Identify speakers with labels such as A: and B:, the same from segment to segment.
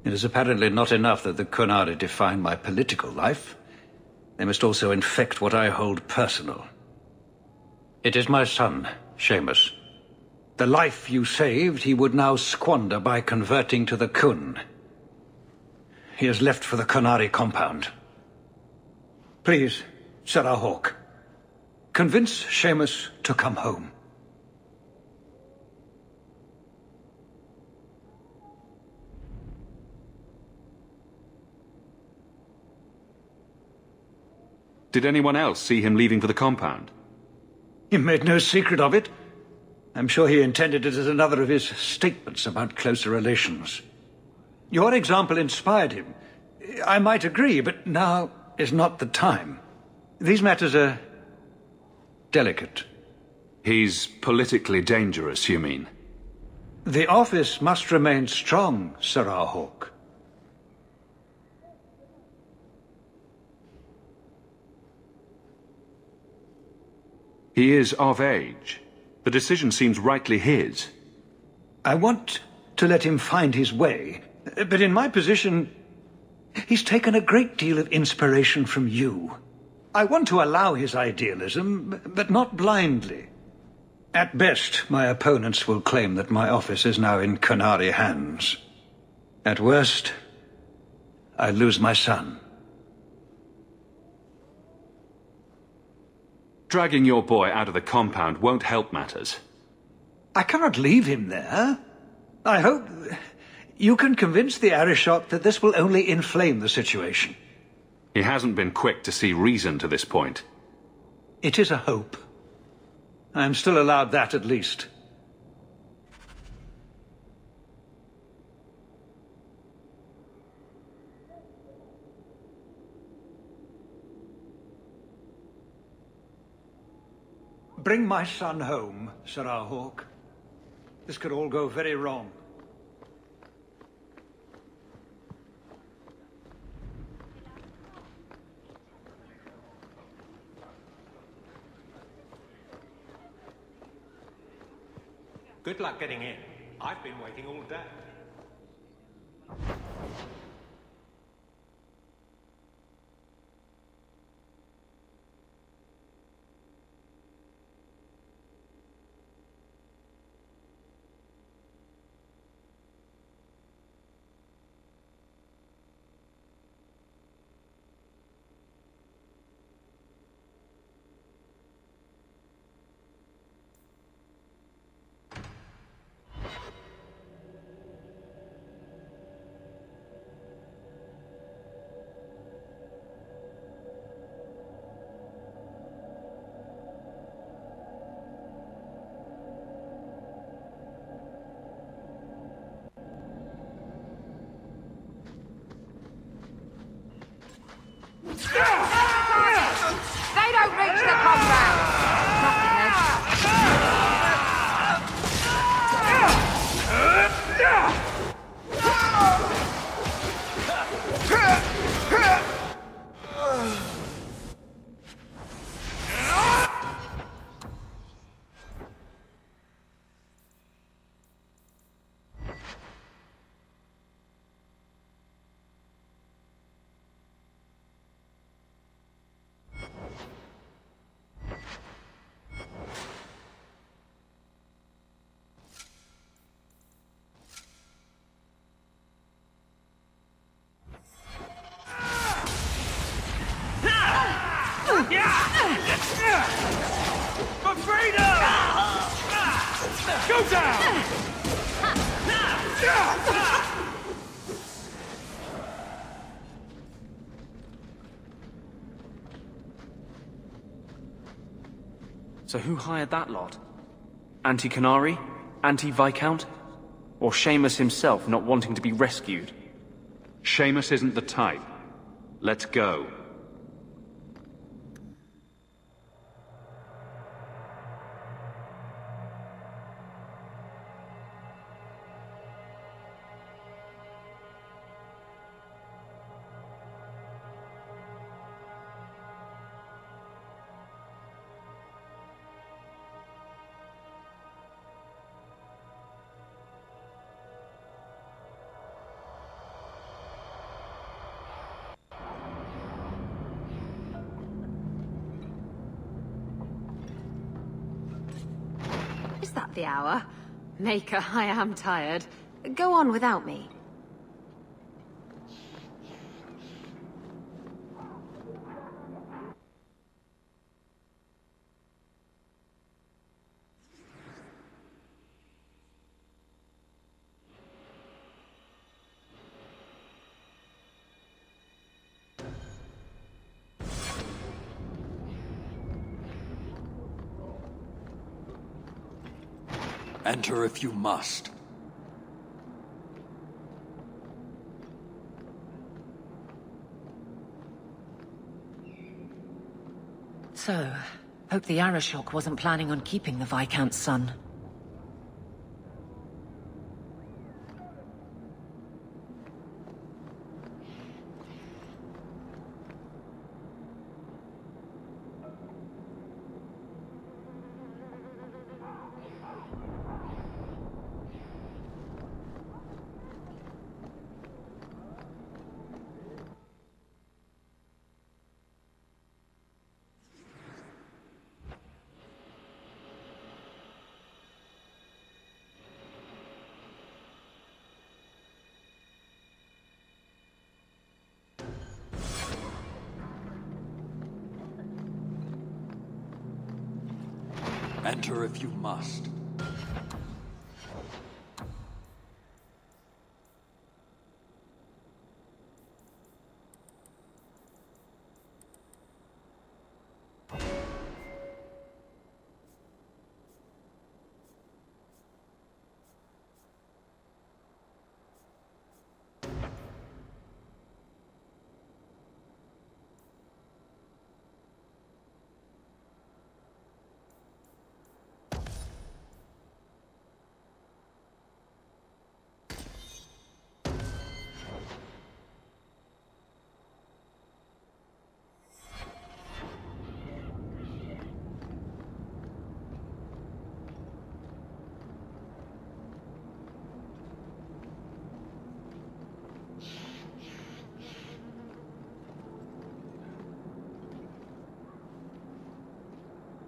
A: It is apparently not enough that the Qunari define my political life. They must also infect what I hold personal. It is my son, Seamus. The life you saved, he would now squander by converting to the Khun. He has left for the Qunari compound. Please, Serah Hawke, convince Seamus to come home.
B: Did anyone else see him leaving for the compound?
A: He made no secret of it. I'm sure he intended it as another of his statements about closer relations. Your example inspired him. I might agree, but now is not the time. These matters are delicate.
B: He's politically dangerous, you mean?
A: The office must remain strong, Serah Hawke.
B: He is of age. The decision seems rightly his.
A: I want to let him find his way, but in my position, he's taken a great deal of inspiration from you. I want to allow his idealism, but not blindly. At best, my opponents will claim that my office is now in Qunari hands. At worst, I lose my son.
B: Dragging your boy out of the compound won't help matters.
A: I cannot leave him there. I hope you can convince the Arishok that this will only inflame the situation.
B: He hasn't been quick to see reason to this point.
A: It is a hope. I am still allowed that at least. Bring my son home, Serah Hawke. This could all go very wrong.
C: Good luck getting in. I've been waiting all day.
D: They don't reach the compound!
C: For freedom! Go down!
E: So who hired that lot? Anti-Qunari? Anti-Viscount? Or Seamus himself not wanting to be rescued?
B: Seamus isn't the type. Let's go.
D: the hour. Maker, I am tired. Go on without me.
F: Enter if you must.
G: So, hope the Arishok wasn't planning on keeping the Viscount's son.
F: Enter if you must.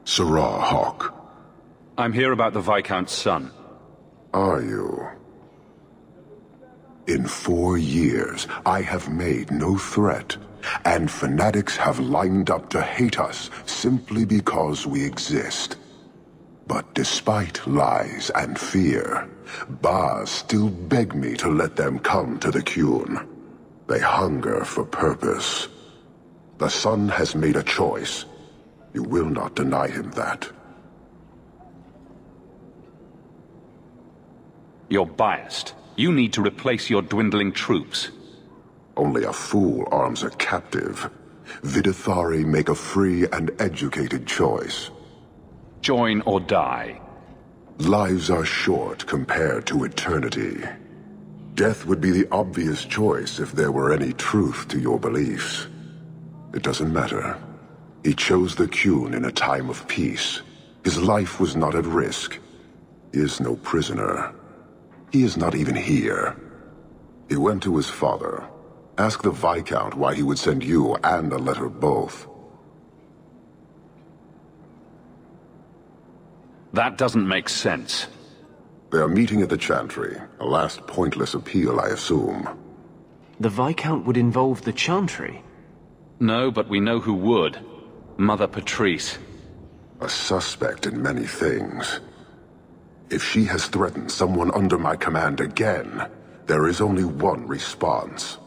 H: Sirrah Hawke.
B: I'm here about the Viscount's son.
H: Are you? In 4 years, I have made no threat, and fanatics have lined up to hate us simply because we exist. But despite lies and fear, Baz still beg me to let them come to the Qun. They hunger for purpose. The son has made a choice. You will not deny him that.
B: You're biased. You need to replace your dwindling troops.
H: Only a fool arms a captive. Vidithari make a free and educated choice.
B: Join or die.
H: Lives are short compared to eternity. Death would be the obvious choice if there were any truth to your beliefs. It doesn't matter. He chose the Qun in a time of peace. His life was not at risk. He is no prisoner. He is not even here. He went to his father. Ask the Viscount why he would send you and a letter both.
B: That doesn't make sense.
H: They are meeting at the Chantry. A last pointless appeal, I assume.
E: The Viscount would involve the Chantry?
B: No, but we know who would. Mother Patrice.
H: A suspect in many things. If she has threatened someone under my command again, there is only one response.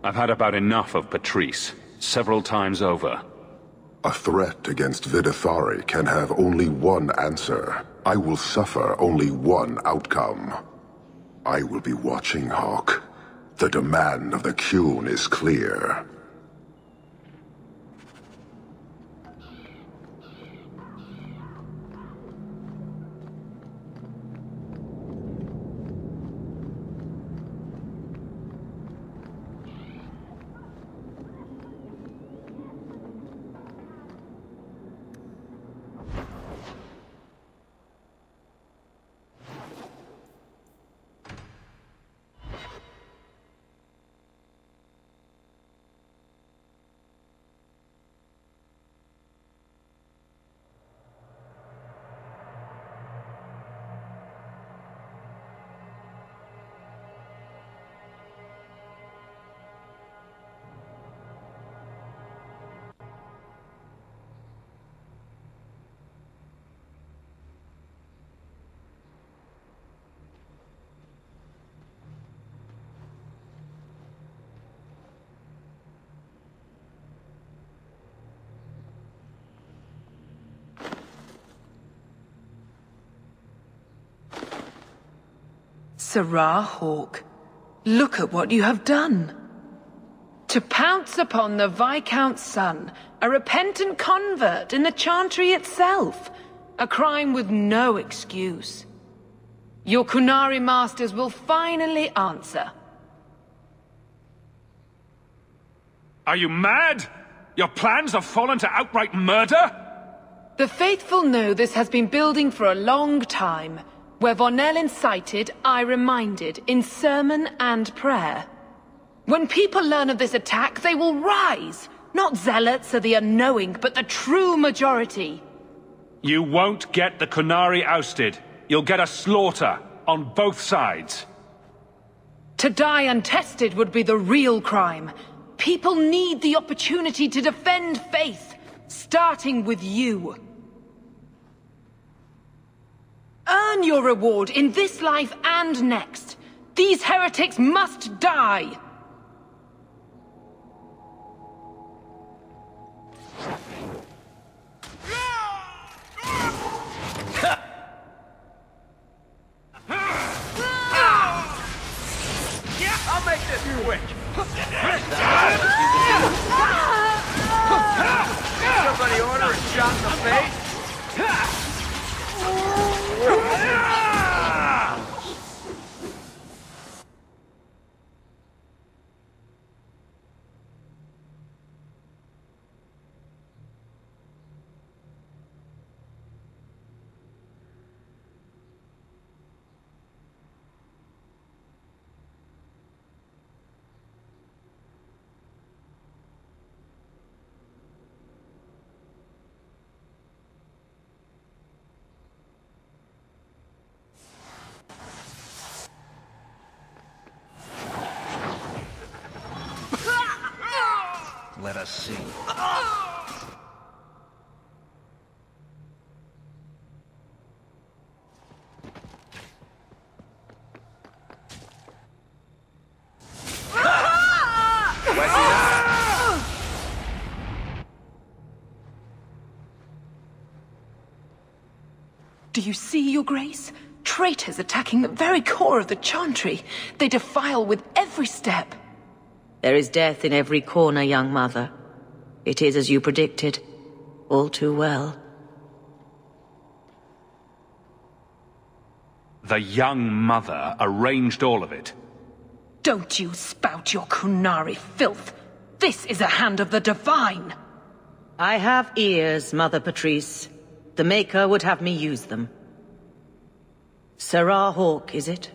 B: I've had about enough of Patrice. Several times over.
H: A threat against Vidithari can have only one answer. I will suffer only one outcome. I will be watching, Hawke. The demand of the Qun is clear.
I: Serah Hawke, look at what you have done. To pounce upon the Viscount's son, a repentant convert in the Chantry itself, a crime with no excuse. Your Qunari masters will finally answer.
B: Are you mad? Your plans have fallen to outright murder?
I: The faithful know this has been building for a long time. Where Vonel incited, I reminded, in sermon and prayer. When people learn of this attack, they will rise. Not zealots or the unknowing, but the true majority.
B: You won't get the Qunari ousted. You'll get a slaughter, on both sides.
I: To die untested would be the real crime. People need the opportunity to defend faith, starting with you. Earn your reward in this life and next. These heretics must die!
C: I'll make this quick. Somebody order a shot in the face?
A: Let us see.
I: Do you see, Your Grace? Traitors attacking the very core of the Chantry. They defile with every step.
G: There is death in every corner, young mother. It is as you predicted. All too well.
B: The young mother arranged all of it.
I: Don't you spout your Qunari filth. This is a hand of the Divine.
G: I have ears, Mother Patrice. The Maker would have me use them. Serah Hawke, is it?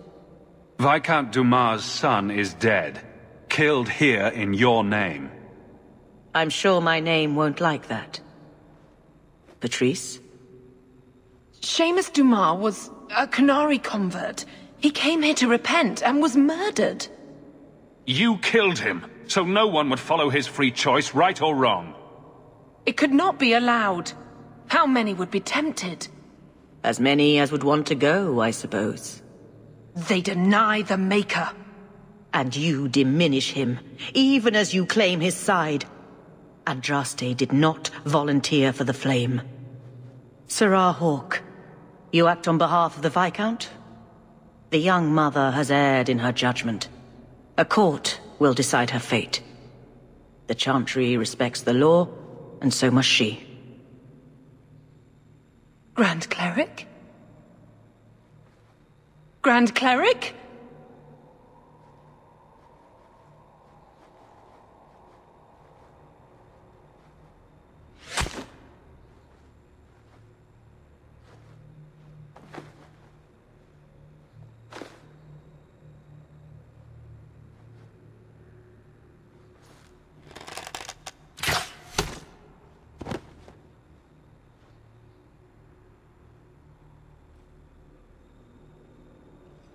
B: Viscount Dumas' son is dead. Killed here in your name.
G: I'm sure my name won't like that. Patrice?
I: Seamus Dumas was a Qunari convert. He came here to repent and was murdered.
B: You killed him, so no one would follow his free choice, right or wrong.
I: It could not be allowed. How many would be tempted?
G: As many as would want to go, I suppose.
I: They deny the Maker.
G: And you diminish him, even as you claim his side. Andraste did not volunteer for the flame. Serah Hawke, you act on behalf of the Viscount? The young mother has erred in her judgment. A court will decide her fate. The Chantry respects the law, and so must she.
I: Grand Cleric? Grand Cleric?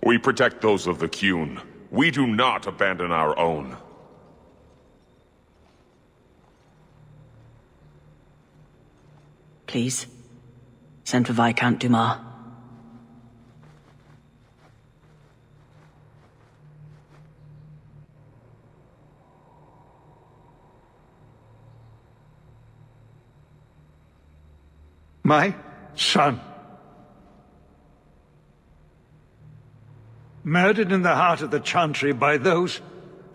J: We protect those of the Qun. We do not abandon our own.
G: Please, send for Viscount Dumas.
A: My son.
K: Murdered in the heart of the Chantry by those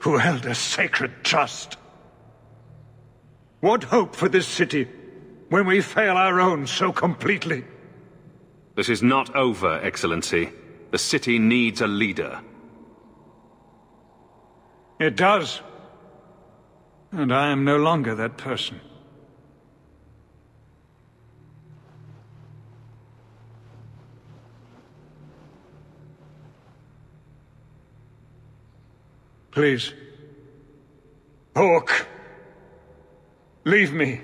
K: who held a sacred trust. What hope for this city when we fail our own so completely?
B: This is not over, Excellency. The city needs a leader.
K: It does. And I am no longer that person. Please. Hawke. Leave me.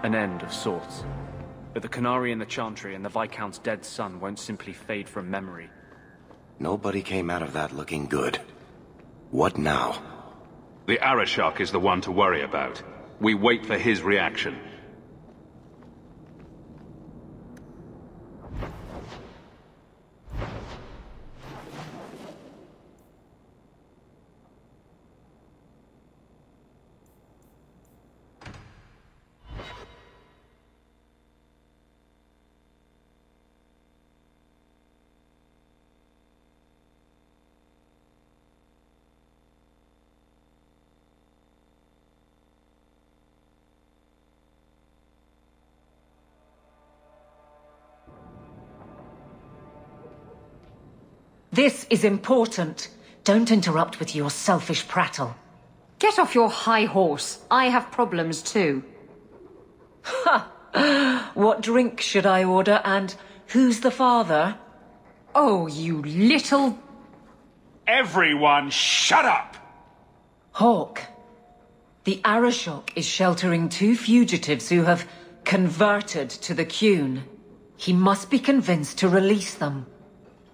E: An end of sorts. But the Qunari and the Chantry and the Viscount's dead son won't simply fade from memory.
L: Nobody came out of that looking good. What now?
B: The Arishok is the one to worry about. We wait for his reaction.
G: This is important. Don't interrupt with your selfish prattle.
D: Get off your high horse. I have problems too.
G: Ha! What drink should I order, and who's the father?
D: Oh, you little...
M: Everyone shut up!
G: Hawke. The Arishok is sheltering 2 fugitives who have converted to the Qun. He must be convinced to release them.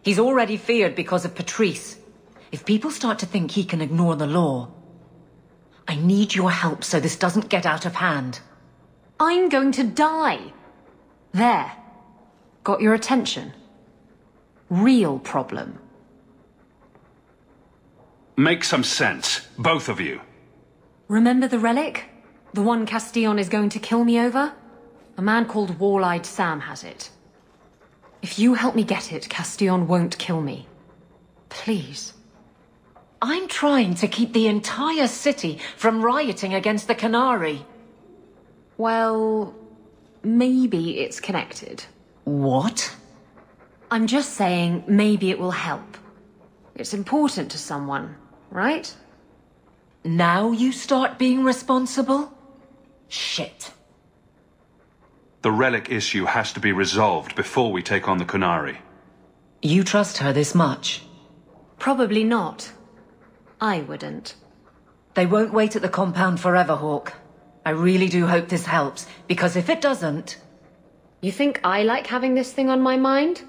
G: He's already feared because of Patrice. If people start to think he can ignore the law, I need your help so this doesn't get out of hand.
D: I'm going to die. There. Got your attention? Real problem.
B: Make some sense, both of you.
D: Remember the relic? The one Castillon is going to kill me over? A man called Wall-Eyed Sam has it. If you help me get it, Castillon won't kill me. Please.
G: I'm trying to keep the entire city from rioting against the Qunari.
D: Well, maybe it's connected.
G: What?
D: I'm just saying maybe it will help. It's important to someone, right?
G: Now you start being responsible? Shit.
B: The relic issue has to be resolved before we take on the Qunari.
G: You trust her this much?
D: Probably not. I wouldn't.
G: They won't wait at the compound forever, Hawke. I really do hope this helps, because if it doesn't...
D: You think I like having this thing on my mind?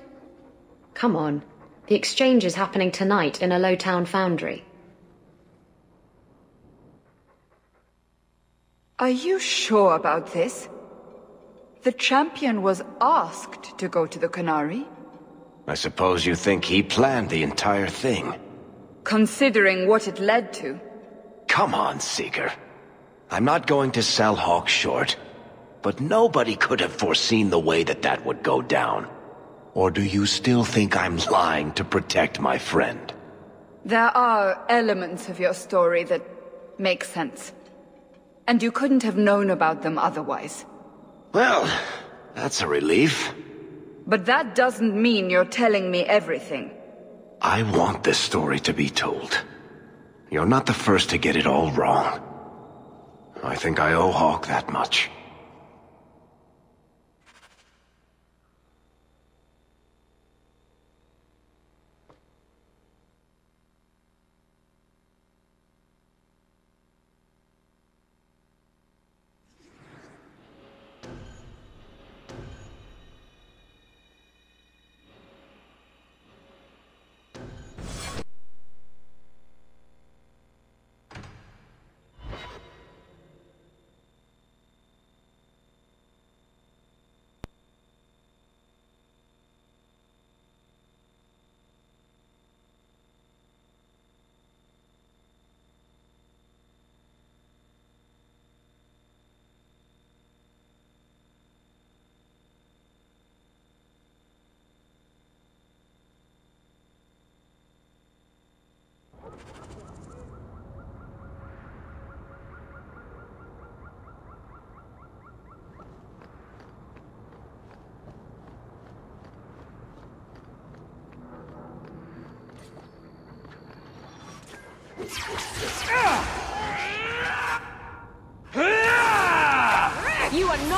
D: Come on. The exchange is happening tonight in a Lowtown foundry.
N: Are you sure about this? The champion was asked to go to the Qunari.
L: I suppose you think he planned the entire thing.
N: Considering what it led to.
L: Come on, Seeker. I'm not going to sell Hawke short, but nobody could have foreseen the way that would go down. Or do you still think I'm lying to protect my friend?
N: There are elements of your story that make sense. And you couldn't have known about them otherwise.
L: Well, that's a relief.
N: But that doesn't mean you're telling me everything.
L: I want this story to be told. You're not the first to get it all wrong. I think I owe Hawke that much.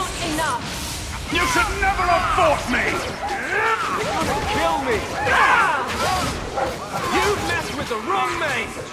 I: not enough!
M: You should never have fought me!
E: You're gonna kill me! You've messed with the wrong mage!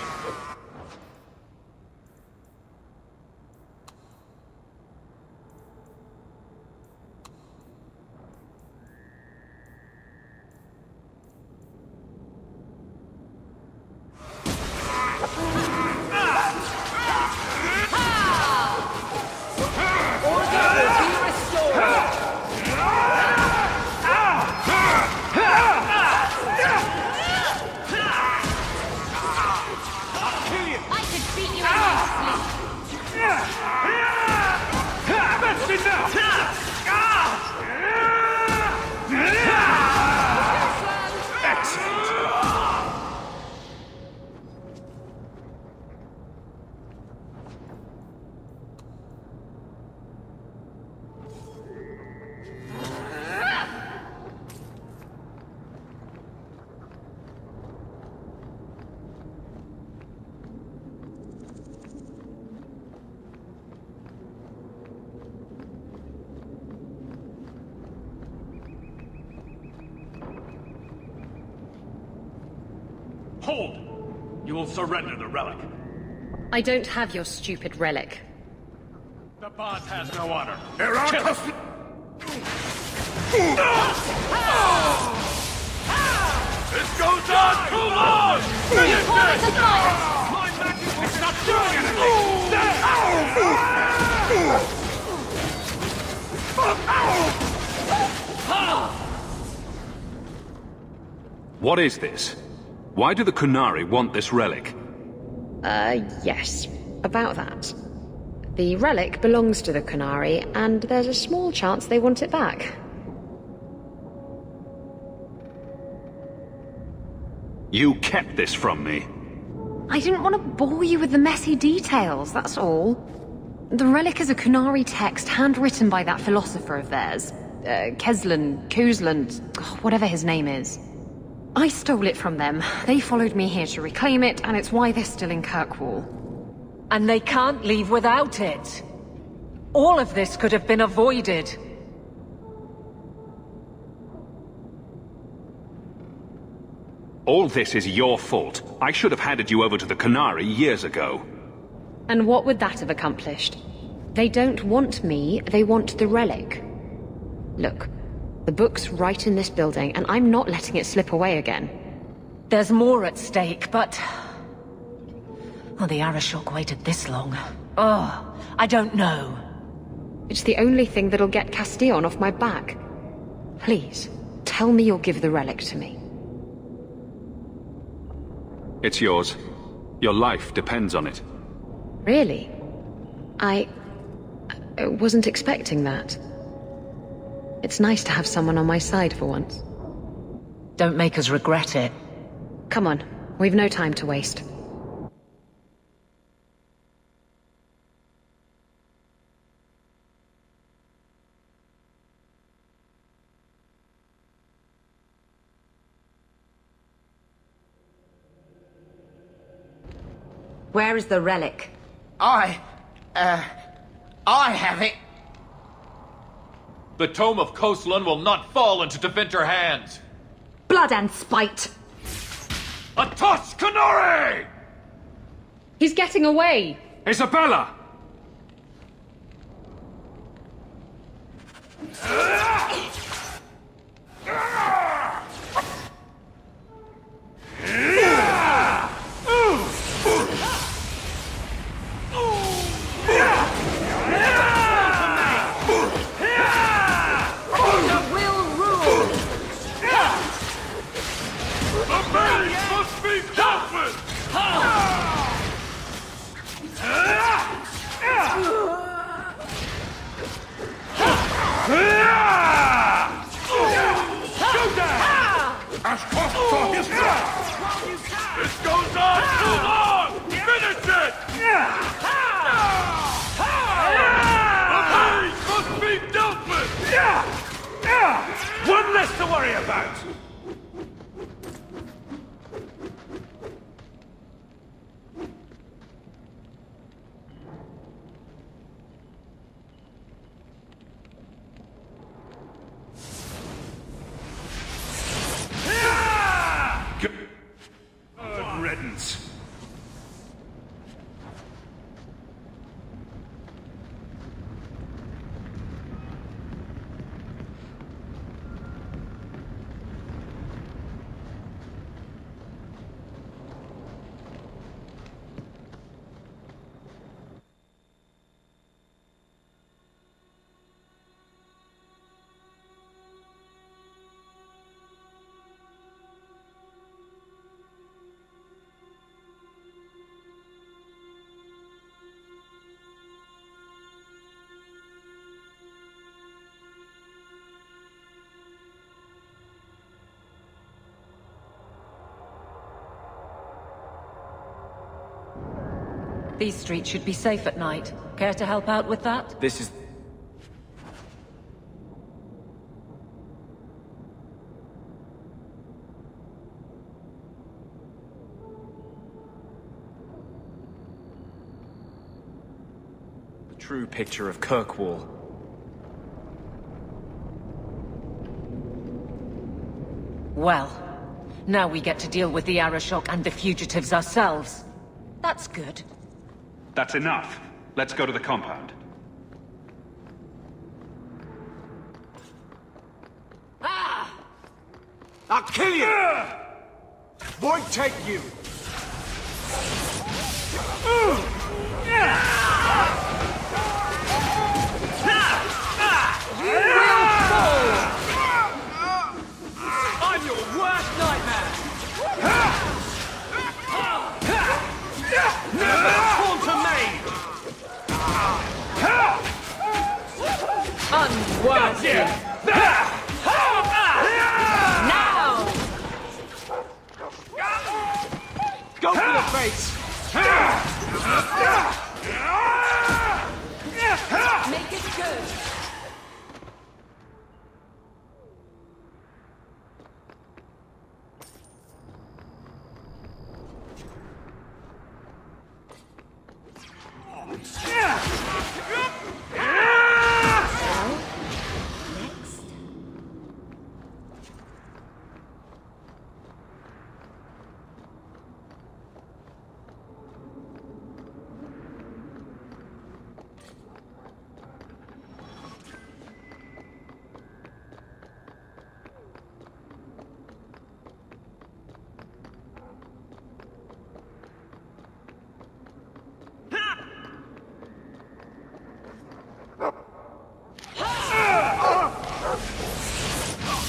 M: Hold! You will surrender the relic.
D: I don't have your stupid relic.
M: The bond has no honor. This goes on too long! Finish it! My magic is not doing
B: What is this? Why do the Qunari want this relic?
D: Yes. About that. The relic belongs to the Qunari, and there's a small chance they want it back.
B: You kept this from me.
D: I didn't want to bore you with the messy details, that's all. The relic is a Qunari text handwritten by that philosopher of theirs. Kuzland, whatever his name is. I stole it from them. They followed me here to reclaim it, and it's why they're still in Kirkwall.
I: And they can't leave without it. All of this could have been avoided.
B: All this is your fault. I should have handed you over to the Qunari years ago.
D: And what would that have accomplished? They don't want me, they want the relic. Look, the book's right in this building, and I'm not letting it slip away again.
I: There's more at stake, but... well, the Arishok waited this long. Oh, I don't know.
D: It's the only thing that'll get Castillon off my back. Please, tell me you'll give the relic to me.
B: It's yours. Your life depends on it.
D: Really? I wasn't expecting that. It's nice to have someone on my side for once.
I: Don't make us regret it.
D: Come on, we've no time to waste.
O: Where is the relic?
P: I have it.
Q: The Tome of Koslan will not fall into Tevinter hands.
O: Blood and spite!
M: Atos Qunari!
D: He's getting away!
B: Isabella!
M: This goes on too long! Finish it! The maze must be dealt with! One less to worry about!
P: These streets should be safe at night. Care to help out with that?
E: This is... the true picture of Kirkwall.
P: Well, now we get to deal with the Arashok and the fugitives ourselves. That's good.
B: That's enough. Let's go to the compound.
M: I'll kill you! Won't take you! You will fall! I'm your worst nightmare! Never taunt me!
P: Unworthy! Now!
M: Go for the face!
P: Make it good!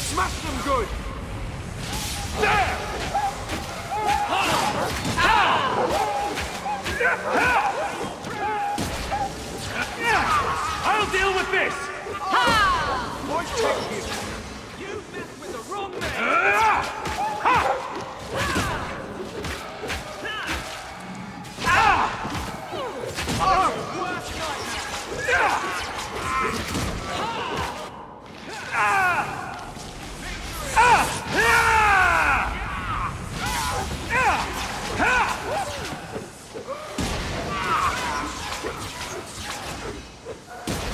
M: Smash them good!
B: I'll deal with this!
M: Won't take you! You messed with the wrong man!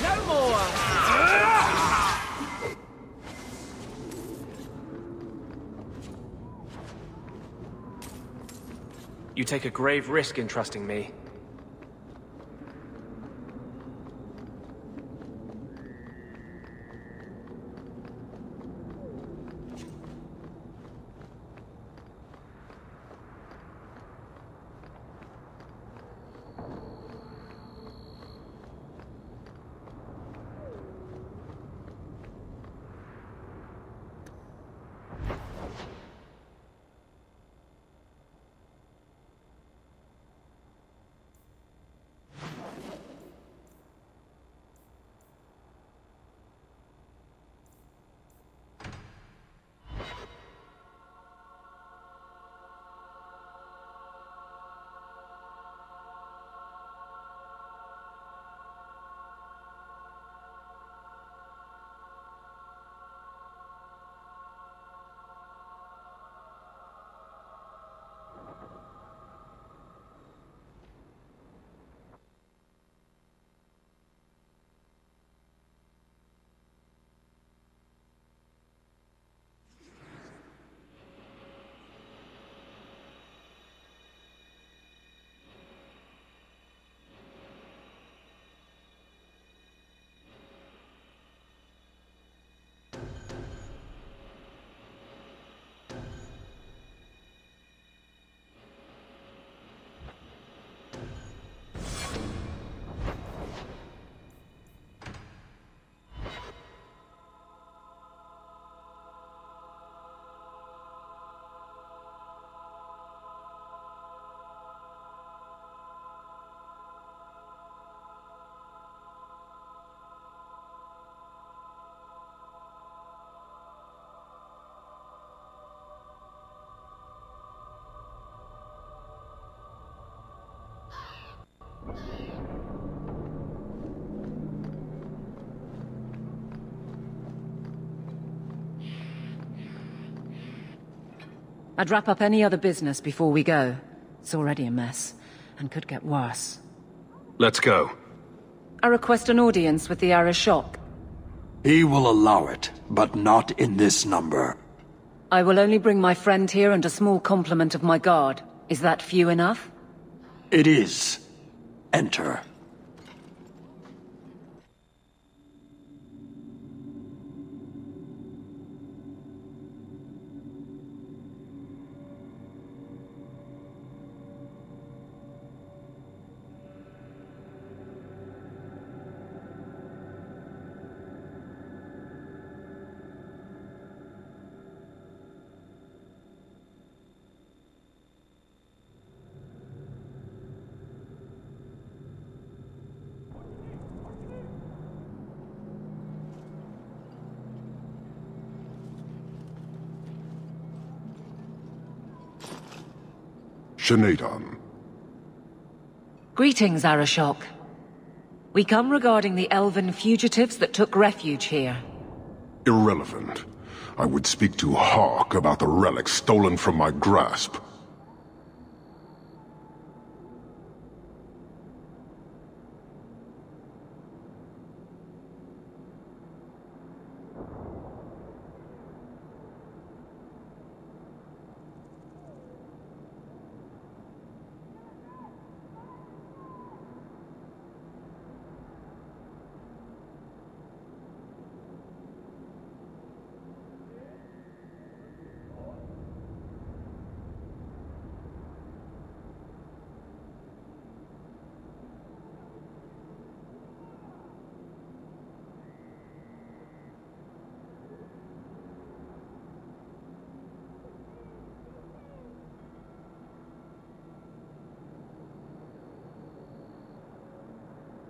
P: No more!
E: You take a grave risk in trusting me.
P: I'd wrap up any other business before we go. It's already a mess, and could get worse.
B: Let's go.
P: I request an audience with the Arishok.
F: He will allow it, but not in this number.
P: I will only bring my friend here and a small complement of my guard. Is that few enough?
F: It is. Enter.
H: Shanadon.
P: Greetings, Arishok. We come regarding the elven fugitives that took refuge here.
H: Irrelevant. I would speak to Hawk about the relic stolen from my grasp.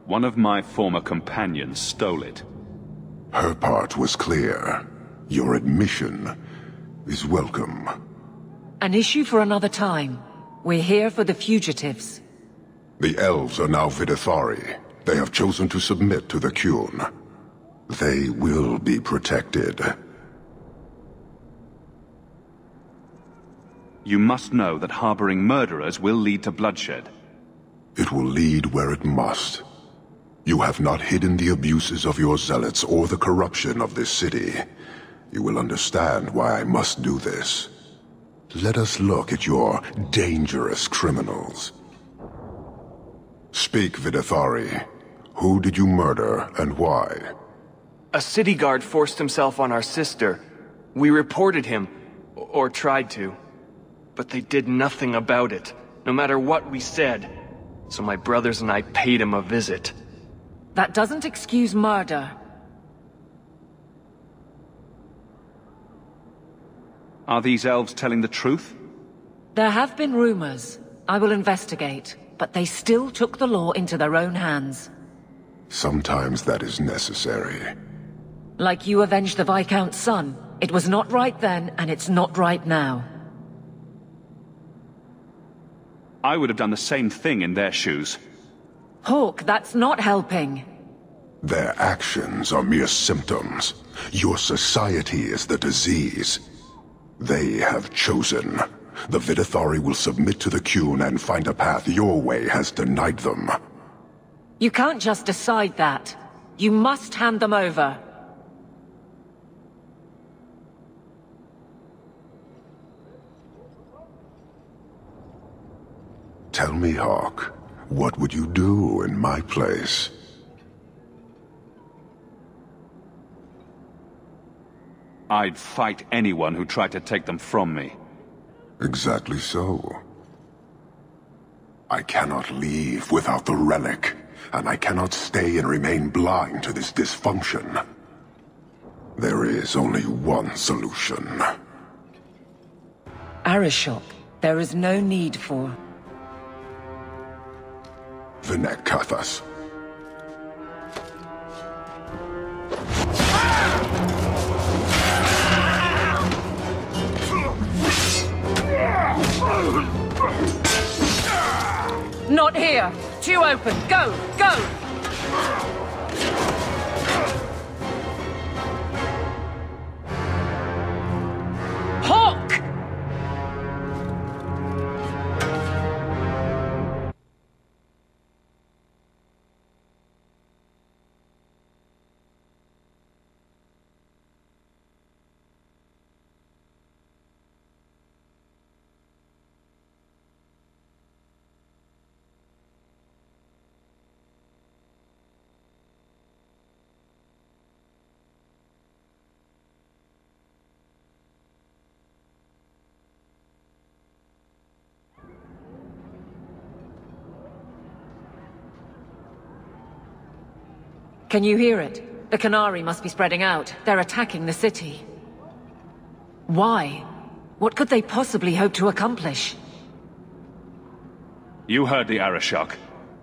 B: One of my former companions stole it.
H: Her part was clear. Your admission is welcome.
P: An issue for another time. We're here for the fugitives.
H: The elves are now Videthari. They have chosen to submit to the Qun. They will be protected.
B: You must know that harboring murderers will lead to bloodshed.
H: It will lead where it must. You have not hidden the abuses of your zealots or the corruption of this city. You will understand why I must do this. Let us look at your dangerous criminals. Speak, Videthari. Who did you murder and why?
E: A city guard forced himself on our sister. We reported him, or tried to. But they did nothing about it, no matter what we said. So my brothers and I paid him a visit.
P: That doesn't excuse murder.
B: Are these elves telling the truth?
P: There have been rumors. I will investigate, but they still took the law into their own hands.
H: Sometimes that is necessary.
P: Like you avenged the Viscount's son. It was not right then, and it's not right now.
B: I would have done the same thing in their shoes.
P: Hawk, that's not helping.
H: Their actions are mere symptoms. Your society is the disease. They have chosen. The Videthari will submit to the Qun and find a path your way has denied them.
P: You can't just decide that. You must hand them over.
H: Tell me, Hawk, what would you do in my place?
B: I'd fight anyone who tried to take them from me.
H: Exactly so. I cannot leave without the relic, and I cannot stay and remain blind to this dysfunction. There is only one solution.
P: Arishok, there is no need for...
H: Vinek Kathas.
P: Not here! Two open! Go! Go! Hawk! Can you hear it? The Qunari must be spreading out. They're attacking the city. Why? What could they possibly hope to accomplish?
B: You heard the Arashok.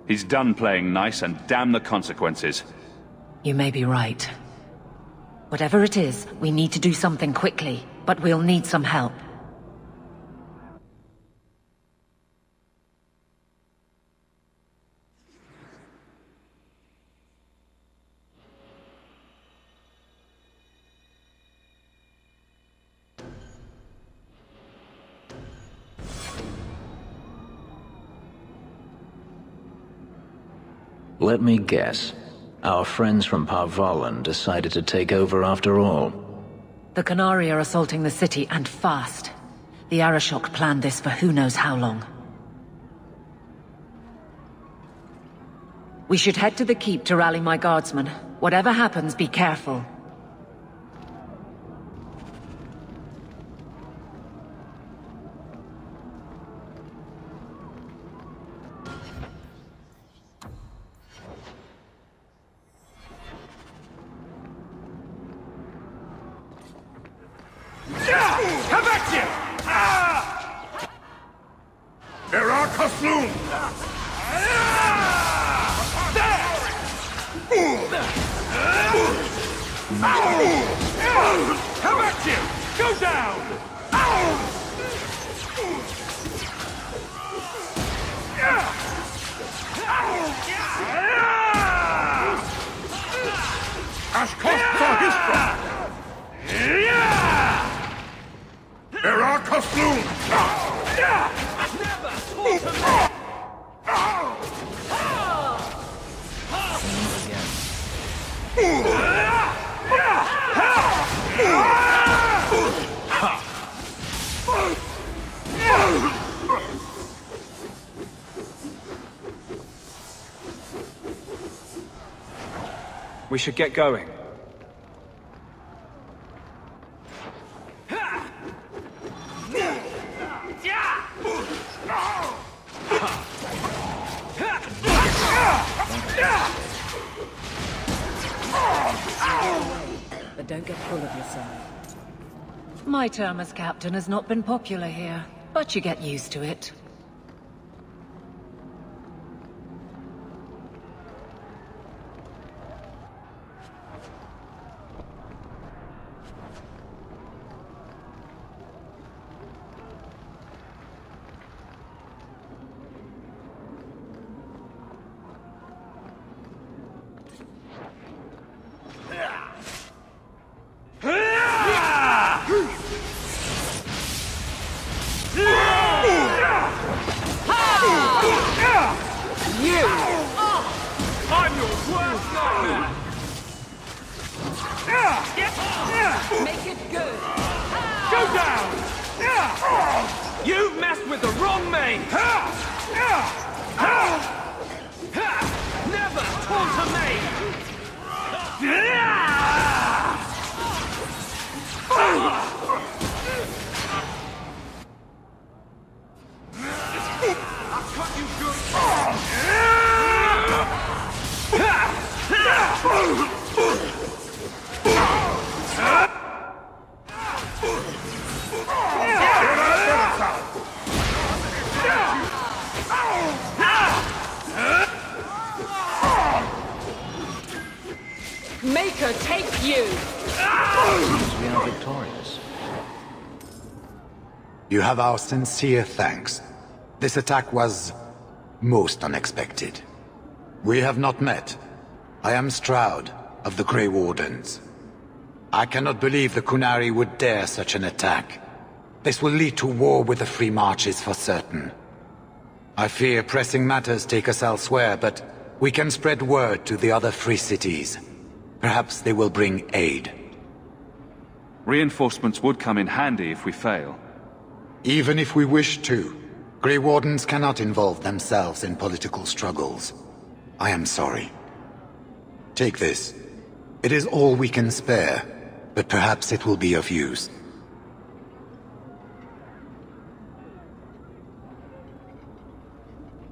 B: He's done playing nice and damn the consequences.
P: You may be right. Whatever it is, we need to do something quickly, but we'll need some help.
R: Let me guess. Our friends from Parvalan decided to take over after all.
P: The Qunari are assaulting the city, and fast. The Arashok planned this for who knows how long. We should head to the keep to rally my guardsmen. Whatever happens, be careful.
E: We should get going.
P: But don't get full of yourself. My term as captain has not been popular here, but you get used to it.
M: Make it good. Go down! You messed with the wrong mate! Never taunt a mate! I'll cut you good!
P: Maker, take you!
R: Seems we are victorious.
F: You have our sincere thanks. This attack was most unexpected. We have not met. I am Stroud, of the Grey Wardens. I cannot believe the Qunari would dare such an attack. This will lead to war with the Free Marches for certain. I fear pressing matters take us elsewhere, but we can spread word to the other free cities. Perhaps they will bring aid.
B: Reinforcements would come in handy if we fail.
F: Even if we wish to, Grey Wardens cannot involve themselves in political struggles. I am sorry. Take this. It is all we can spare, but perhaps it will be of use.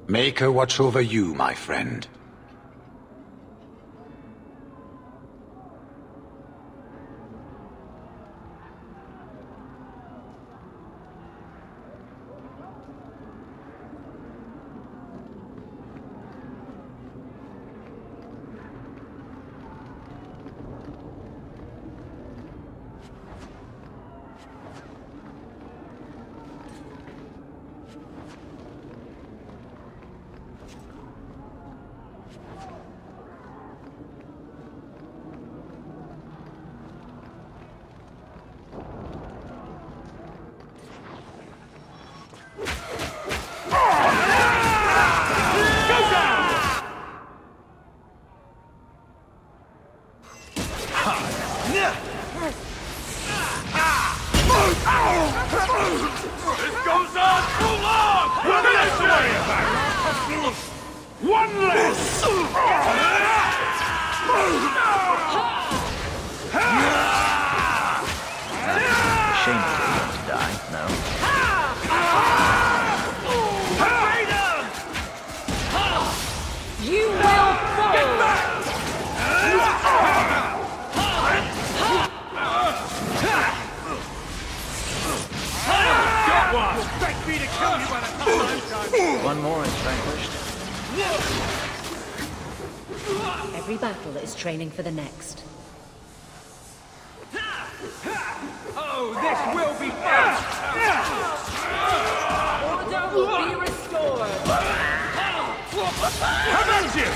F: Maker watch over you, my friend.
M: goes on too long! Finish it! One less!
R: Shame to die, no?
M: You will fall! Get back! Got one! Expect me to kill you by the time.
R: One more is vanquished.
O: Every battle is training for the next.
M: Oh, this will be fun!
P: Order will be restored.
M: How about you?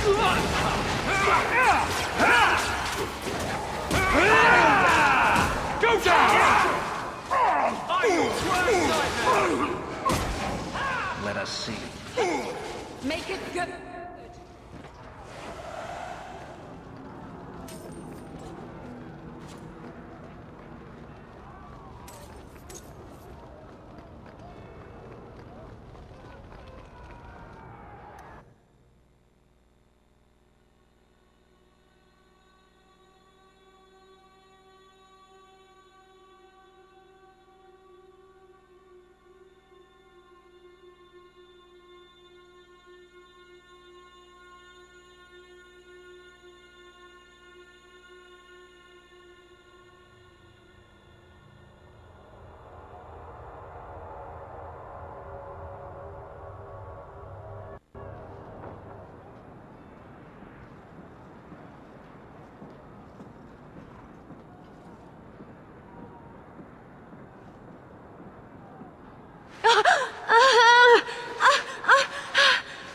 M: Go down!
R: Let us see.
P: Make it good.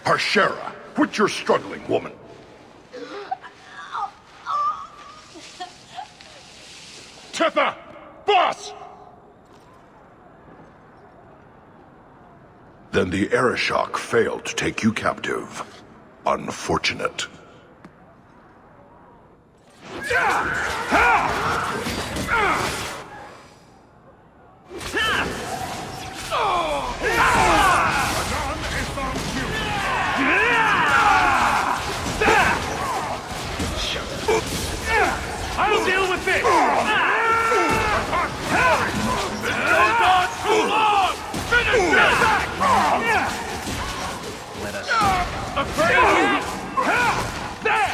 S: Harshera, quit your struggling, woman. Tifa! Boss! Then the Arishok failed to take you captive. Unfortunate.
M: I'll deal with this! This goes on too long! Finish it!
R: Let us
M: Afraid! There!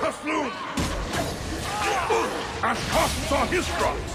S: Kasloon! As costs on his drops!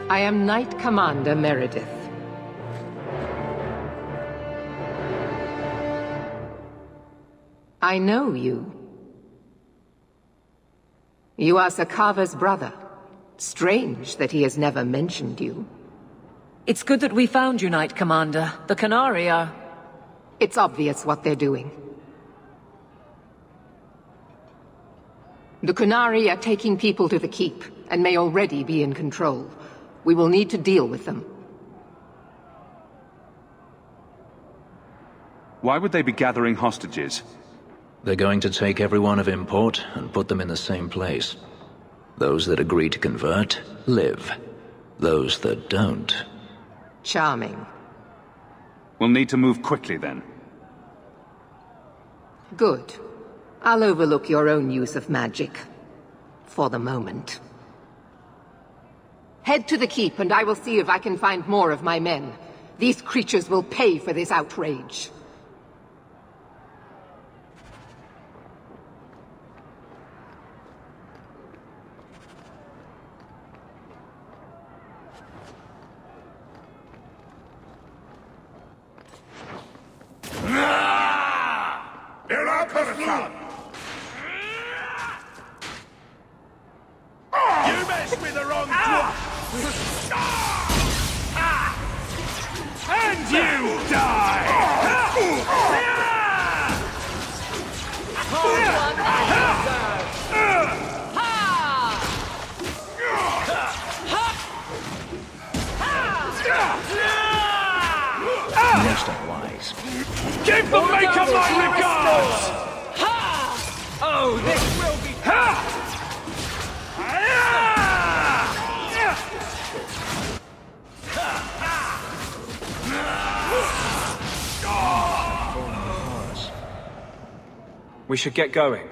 I: I am Knight Commander Meredith.
T: I know you. You are Sakava's brother. Strange that he has never mentioned you.
P: It's good that we found you, Knight Commander. The Qunari are...
T: It's obvious what they're doing. The Qunari are taking people to the Keep, and may already be in control. We will need to deal with them.
B: Why would they be gathering hostages?
R: They're going to take everyone of import and put them in the same place. Those that agree to convert, live. Those that don't...
T: Charming.
B: We'll need to move quickly then.
T: Good. I'll overlook your own use of magic. For the moment. Head to the Keep and I will see if I can find more of my men. These creatures will pay for this outrage.
M: You messed with the wrong dwarf! And you die!
R: Most unwise.
M: Give the Maker my regards! Oh, this will be fun!
E: We should get going.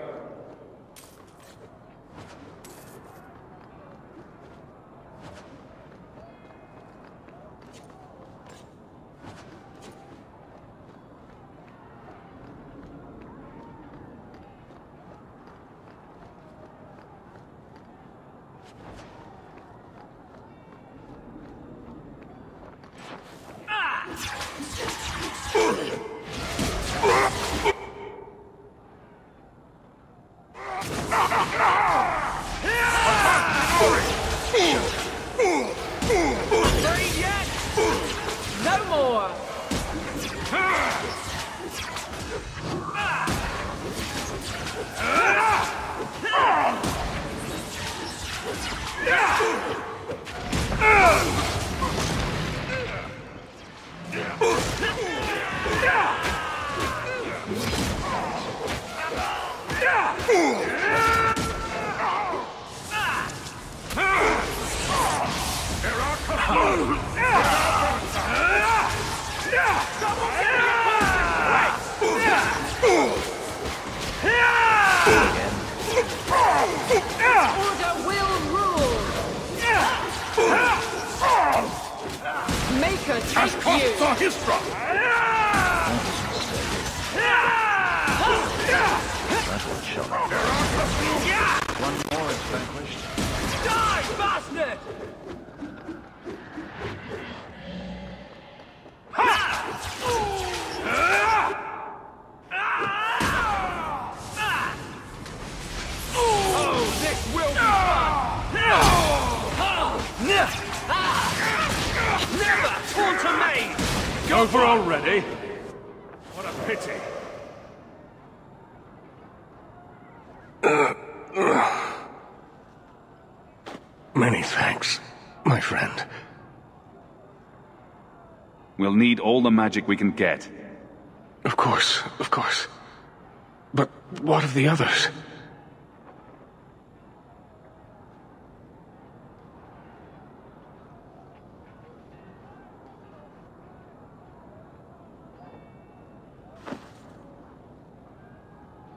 M: No more!
I: Order will rule! Maker take you!
R: That's what shot up. One more is vanquished.
M: Die, bastard! Oh, this will be fun! Never taunt a maid!
K: Over already? What a pity.
L: Many thanks, my friend.
B: We'll need all the magic we can get.
L: Of course, of course. But what of the others?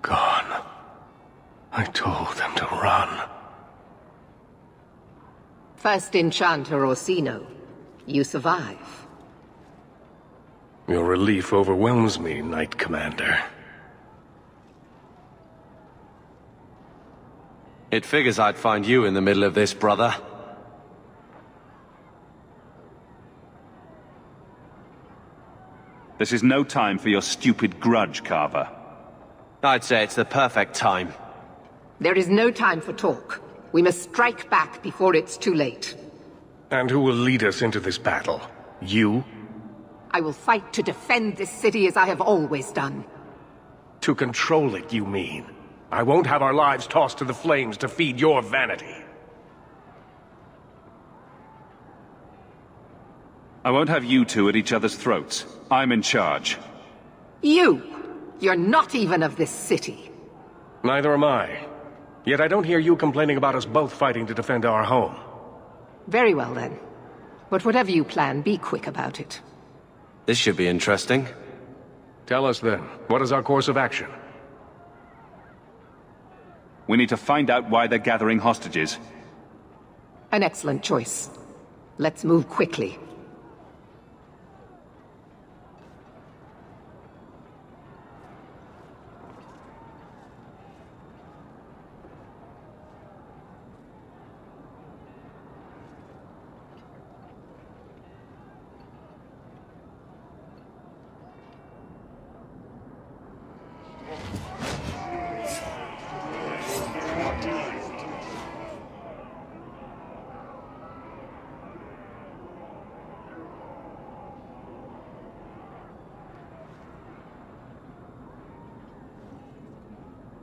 L: Gone. I told them to run.
T: First Enchanter Orsino. You survive.
L: Your relief overwhelms me, Knight Commander.
U: It figures I'd find you in the middle of this, brother.
B: This is no time for your stupid grudge, Carver.
U: I'd say it's the perfect time.
T: There is no time for talk. We must strike back before it's too late.
C: And who will lead us into this battle? You?
T: I will fight to defend this city as I have always done.
C: To control it, you mean? I won't have our lives tossed to the flames to feed your vanity.
B: I won't have you two at each other's throats. I'm in charge.
T: You're not even of this city.
C: Neither am I. Yet I don't hear you complaining about us both fighting to defend our home.
T: Very well then. But whatever you plan, be quick about it.
U: This should be interesting.
C: Tell us then, what is our course of action?
B: We need to find out why they're gathering hostages.
T: An excellent choice. Let's move quickly.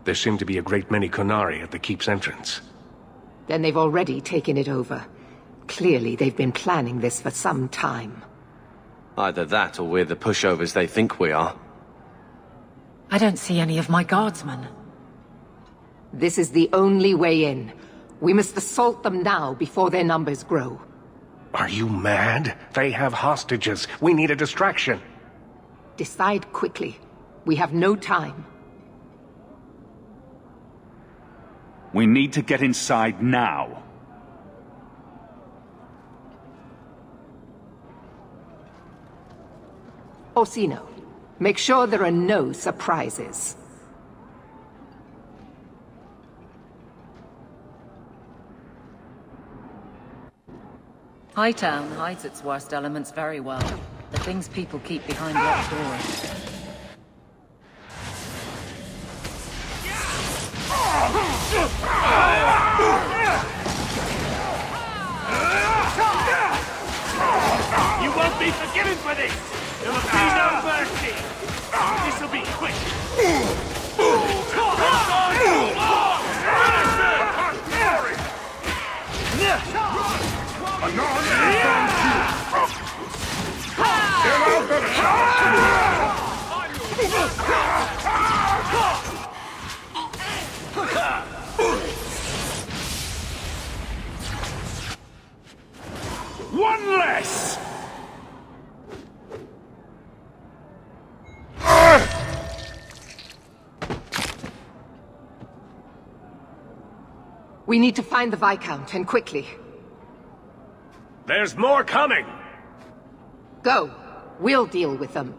C: There seem to be a great many Qunari at the keep's entrance.
T: Then they've already taken it over. Clearly, they've been planning this for some time.
U: Either that, or we're the pushovers they think we are.
P: I don't see any of my guardsmen.
T: This is the only way in. We must assault them now before their numbers grow.
C: Are you mad? They have hostages. We need a distraction.
T: Decide quickly. We have no time.
B: We need to get inside now.
T: Orsino, make sure there are no surprises.
O: Hightown hides its worst elements very well. The things people keep behind locked doors.
M: You won't be forgiven for this! There will be no mercy! This'll be quick!
K: One less!
T: We need to find the Viscount, and quickly.
C: There's more coming!
T: Go. We'll deal with them.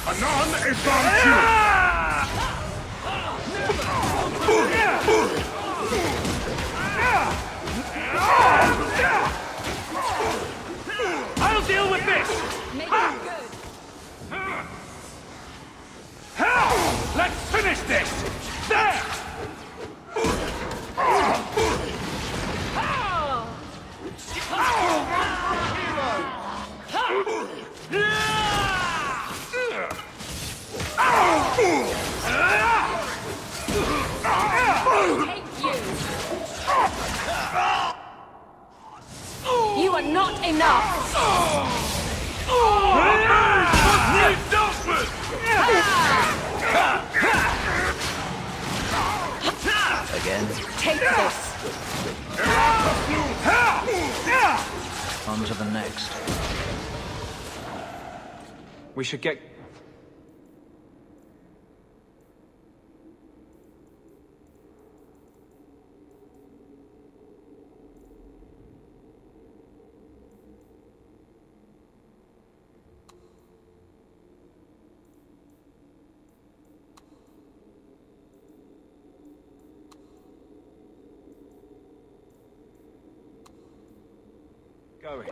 K: Anon is on cue!
M: I'll deal with this!
I: Make it good.
M: Let's finish this! There! enough!
R: Again.
M: Take this!
R: On to the next.
B: We should get... going.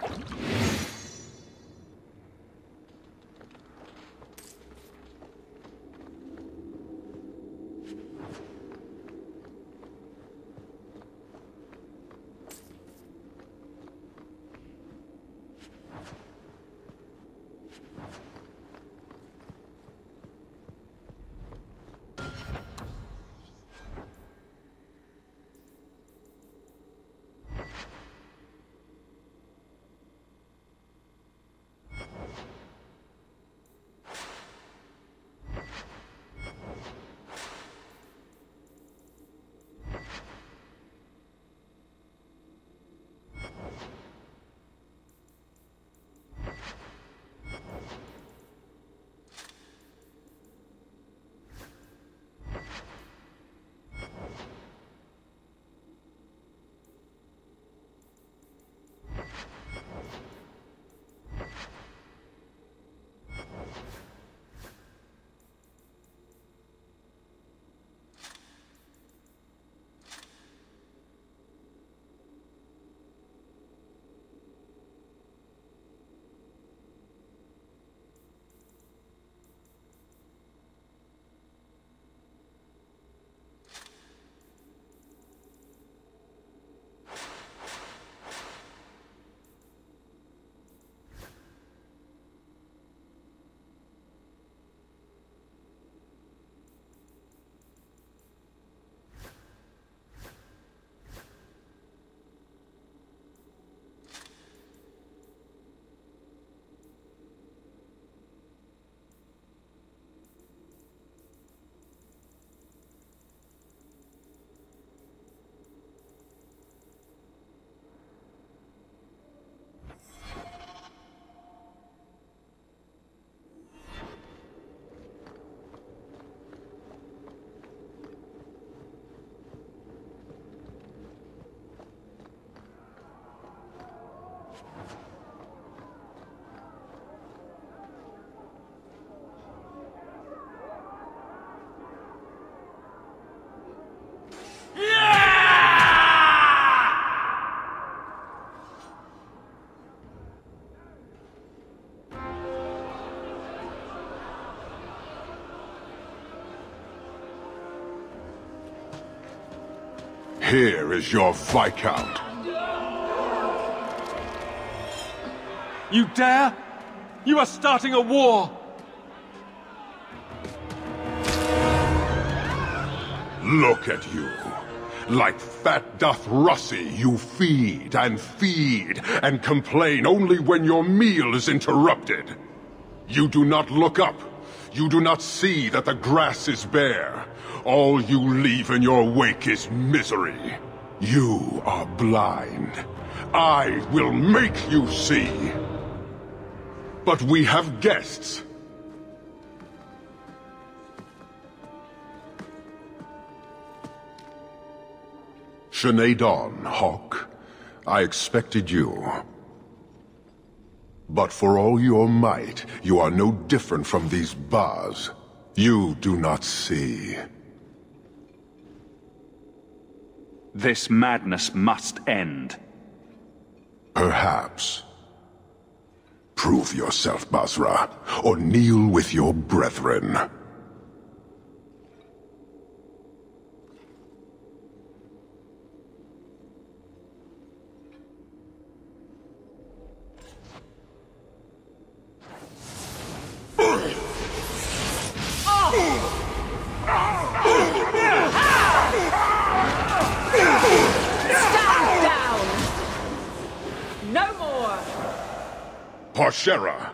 S: Here is your Viscount.
Q: You dare? You are starting a war!
S: Look at you. Like fat doth Russie, you feed and complain only when your meal is interrupted. You do not look up. You do not see that the grass is bare. All you leave in your wake is misery. You are blind. I will make you see. But we have guests. Sinead Dawn, Hawke. I expected you. But for all your might, you are no different from these bars. You do not see.
B: This madness must end.
S: Perhaps. Prove yourself, Basra, or kneel with your brethren.
M: Stand down! No more!
S: Parshera!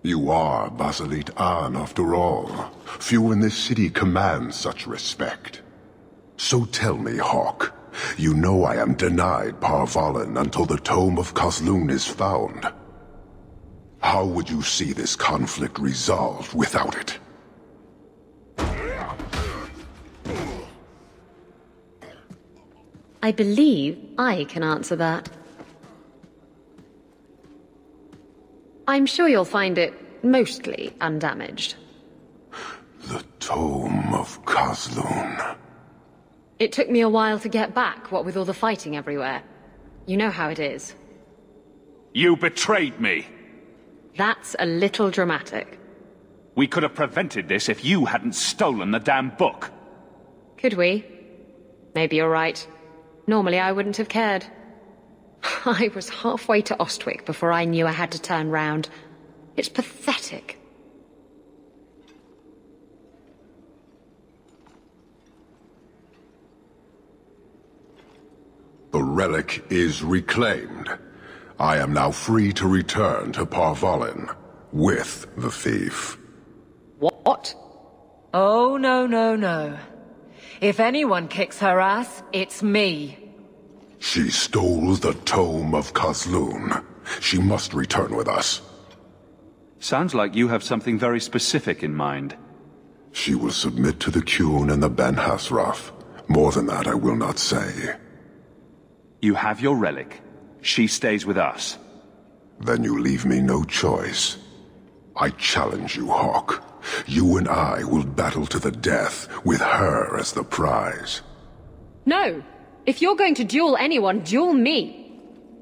S: You are Basalit An, after all. Few in this city command such respect. So tell me, Hawk, you know I am denied Parvalen until the Tome of Kozlun is found. How would you see this conflict resolved without it?
D: I believe I can answer that. I'm sure you'll find it mostly undamaged.
S: The Tome of Kozlun.
D: It took me a while to get back, what with all the fighting everywhere. You know how it is.
B: You betrayed me!
D: That's a little dramatic.
B: We could have prevented this if you hadn't stolen the damn book.
D: Could we? Maybe you're right. Normally I wouldn't have cared. I was halfway to Ostwick before I knew I had to turn round. It's pathetic.
S: The relic is reclaimed. I am now free to return to Parvalen with the thief.
P: What? Oh, no, no, no. If anyone kicks her ass, it's me.
S: She stole the Tome of Kozlun. She must return with us.
B: Sounds like you have something very specific in mind.
S: She will submit to the Qun and the Ben Hassrath. More than that I will not say.
B: You have your relic. She stays with us.
S: Then you leave me no choice. I challenge you, Hawk. You and I will battle to the death, with her as the prize.
D: No! If you're going to duel anyone, duel me!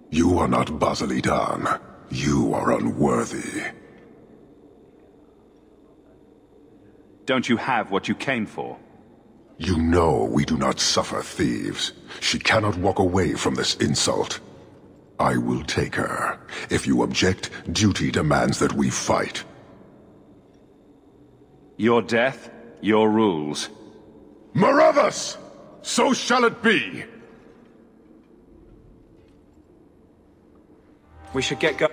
S: You are not Basalit An. You are unworthy.
B: Don't you have what you came for?
S: You know we do not suffer thieves. She cannot walk away from this insult. I will take her. If you object, duty demands that we fight.
B: Your death, your rules.
S: Marathas! So shall it be!
E: We should get going.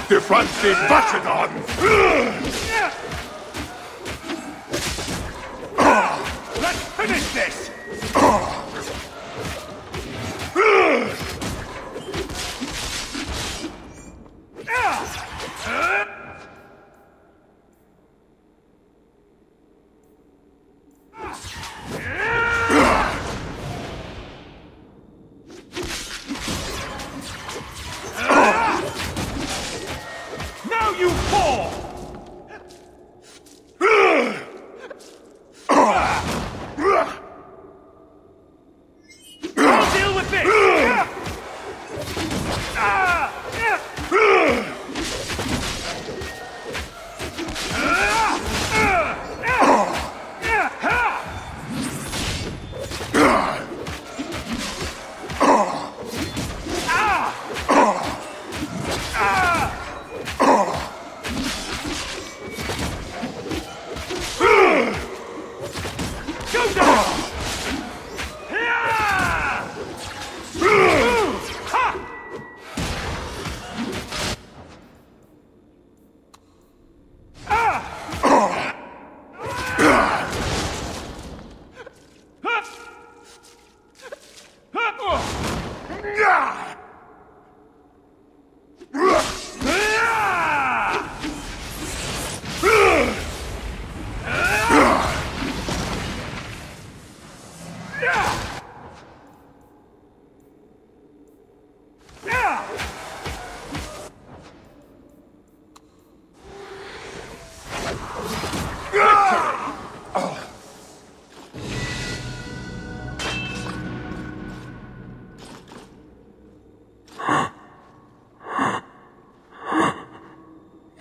S: De Francis Bacedon!
B: Let's finish this!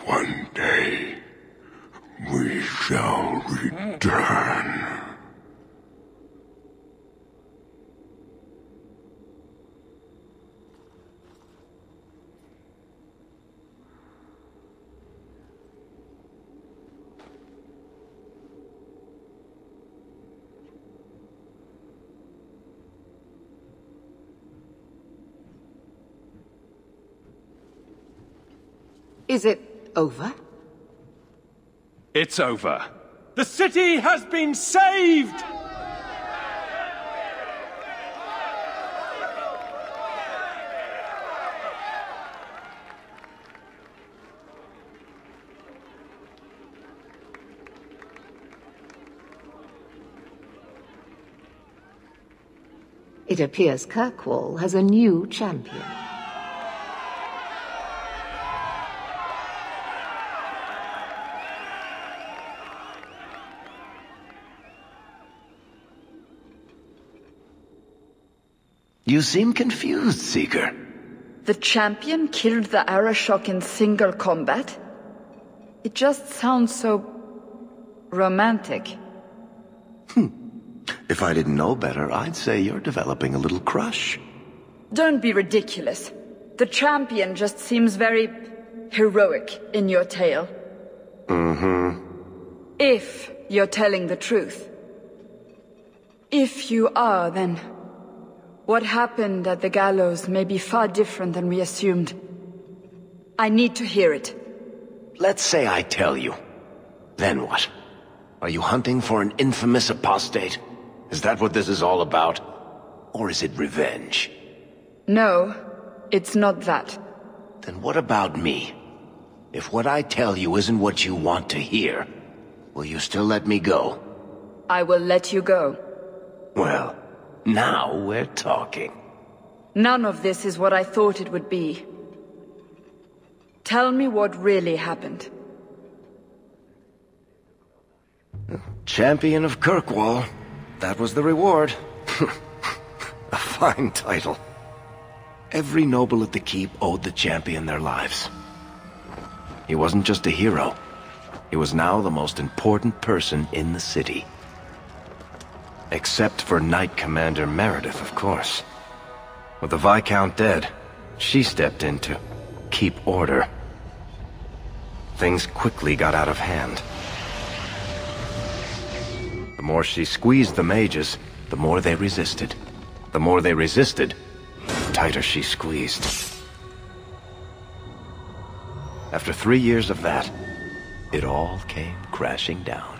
H: One day, we shall return.
T: Is it over?
C: It's over. The city has been saved!
T: It appears Kirkwall has a new champion.
L: You seem confused, Seeker.
N: The champion killed the Arashok in single combat? It just sounds so... romantic.
L: If I didn't know better, I'd say you're developing a little crush.
N: Don't be ridiculous. The champion just seems very... heroic in your tale.
L: Mm-hmm.
N: If you're telling the truth. If you are, then... what happened at the gallows may be far different than we assumed. I need to hear it.
L: Let's say I tell you. Then what? Are you hunting for an infamous apostate? Is that what this is all about? Or is it revenge?
N: No, it's not that.
L: Then what about me? If what I tell you isn't what you want to hear, will you still let me go?
N: I will let you go.
L: Well, now we're talking.
N: None of this is what I thought it would be. Tell me what really happened.
L: Champion of Kirkwall. That was the reward. A fine title. Every noble at the keep owed the champion their lives. He wasn't just a hero. He was now the most important person in the city. Except for Knight Commander Meredith, of course. With the Viscount dead, she stepped in to keep order. Things quickly got out of hand. The more she squeezed the mages, the more they resisted. The more they resisted, the tighter she squeezed. After 3 years of that, it all came crashing down.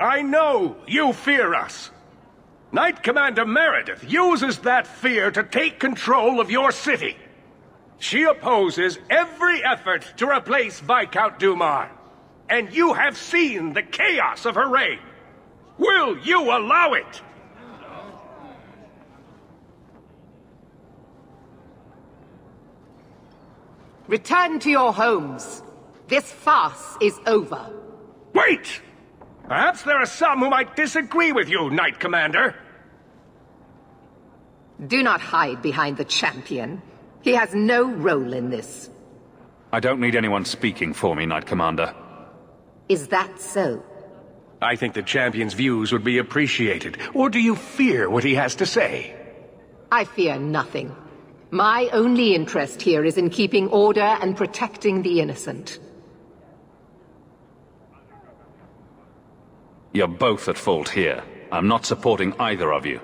C: I know you fear us. Knight Commander Meredith uses that fear to take control of your city. She opposes every effort to replace Viscount Dumar. And you have seen the chaos of her reign. Will you allow it?
T: Return to your homes. This farce is over.
C: Wait! Perhaps there are some who might disagree with you, Knight Commander.
T: Do not hide behind the champion. He has no role in this.
B: I don't need anyone speaking for me, Knight Commander.
T: Is that so?
C: I think the champion's views would be appreciated. Or do you fear what he has to say?
T: I fear nothing. My only interest here is in keeping order and protecting the innocent.
B: You're both at fault here. I'm not supporting either of you.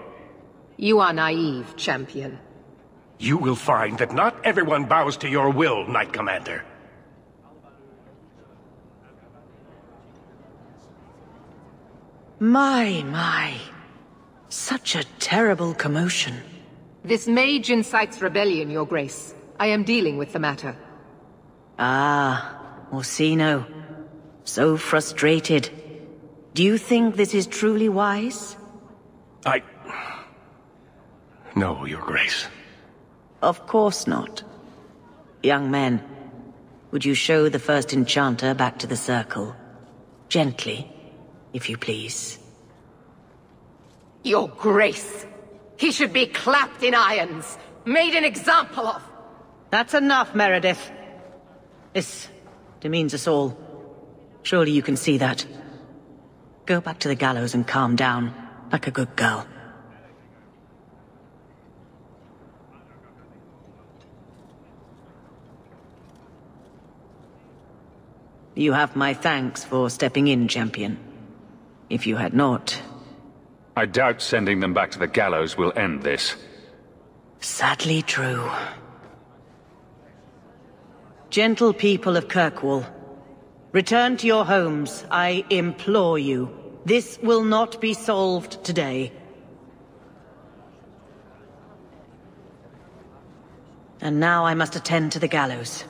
T: You are naive, champion.
C: You will find that not everyone bows to your will, Knight Commander.
G: My. Such a terrible commotion.
T: This mage incites rebellion, Your Grace. I am dealing with the matter.
G: Ah, Orsino. So frustrated. Do you think this is truly wise?
C: No, Your Grace.
G: Of course not. Young men, would you show the first enchanter back to the circle? Gently, if you please.
T: Your Grace! He should be clapped in irons, made an example of!
G: That's enough, Meredith. This demeans us all. Surely you can see that. Go back to the gallows and calm down, like a good girl. You have my thanks for stepping in, champion. If you had not...
B: I doubt sending them back to the gallows will end this.
G: Sadly true. Gentle people of Kirkwall, return to your homes, I implore you. This will not be solved today. And now I must attend to the gallows.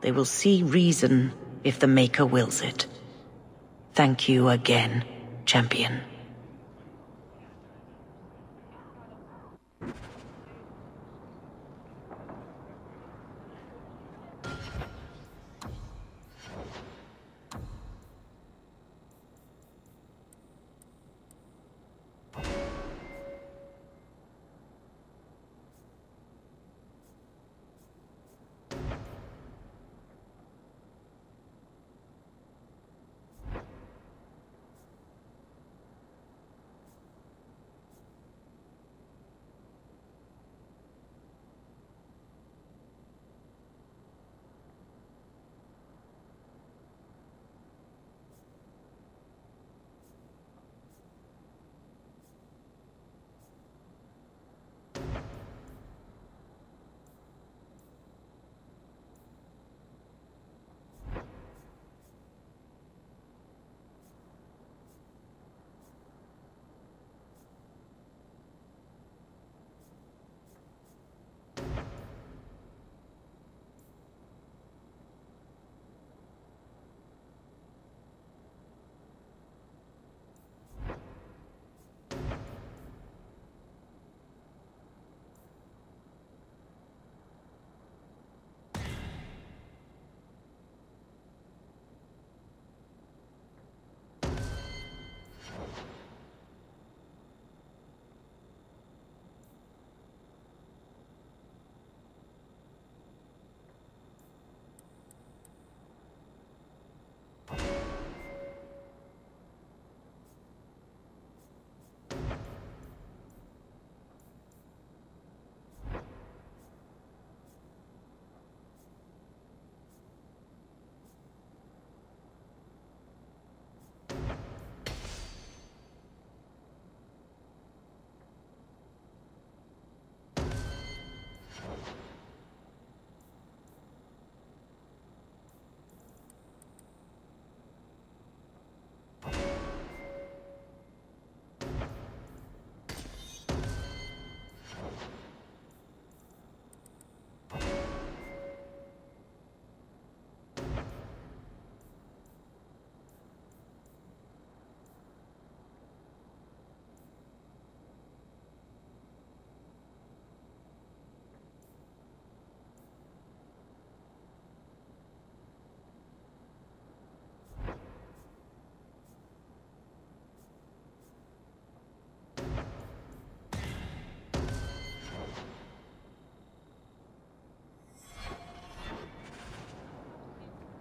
G: They will see reason if the Maker wills it. Thank you again, champion.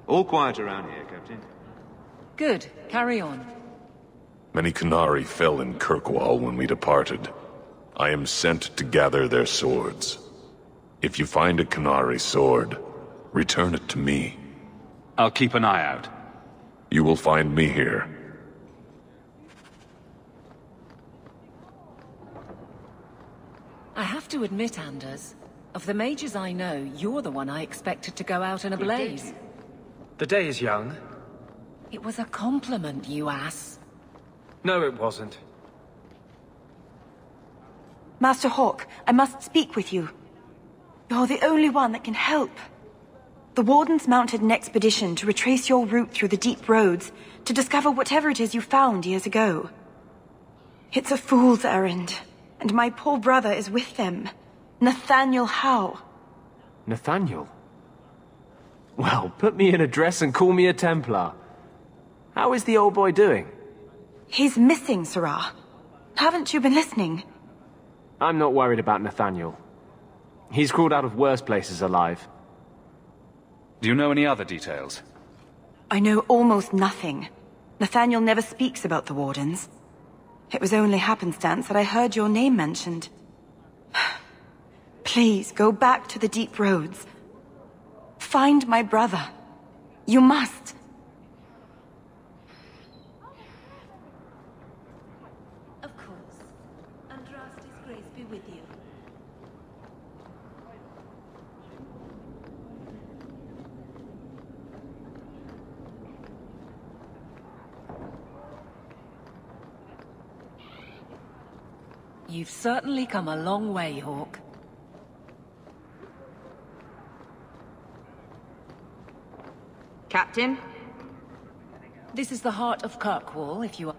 B: All quiet around here, Captain.
P: Good. Carry on.
J: Many Qunari fell in Kirkwall when we departed. I am sent to gather their swords. If you find a Qunari sword, return it to me.
B: I'll keep an eye out.
J: You will find me here.
P: I have to admit, Anders, of the mages I know, you're the one I expected to go out in a blaze.
E: The day is young.
P: It was a compliment, you ass.
Q: No, it wasn't.
A: Master Hawk, I must speak with you. You're the only one that can help. The Wardens mounted an expedition to retrace your route through the deep roads to discover whatever it is you found years ago. It's a fool's errand, and my poor brother is with them. Nathaniel Howe.
Q: Nathaniel? Well, put me in a dress and call me a Templar. How is the old boy doing?
A: He's missing, Sirrah. Haven't you been listening?
Q: I'm not worried about Nathaniel. He's crawled out of worse places alive.
B: Do you know any other details?
A: I know almost nothing. Nathaniel never speaks about the Wardens. It was only happenstance that I heard your name mentioned. Please, go back to the deep roads. Find my brother. You must.
V: Of course. Andraste's grace be with you.
P: You've certainly come a long way, Hawk.
V: Captain?
P: This is the heart of Kirkwall, if you are...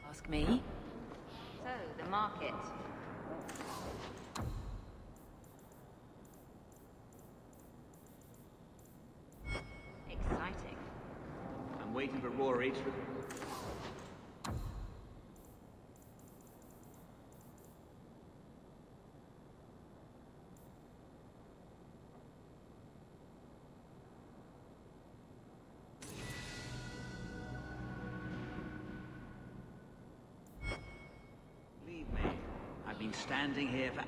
P: Ask me?
V: So, the market. Exciting.
W: I'm waiting for Rory to... I've been standing here for...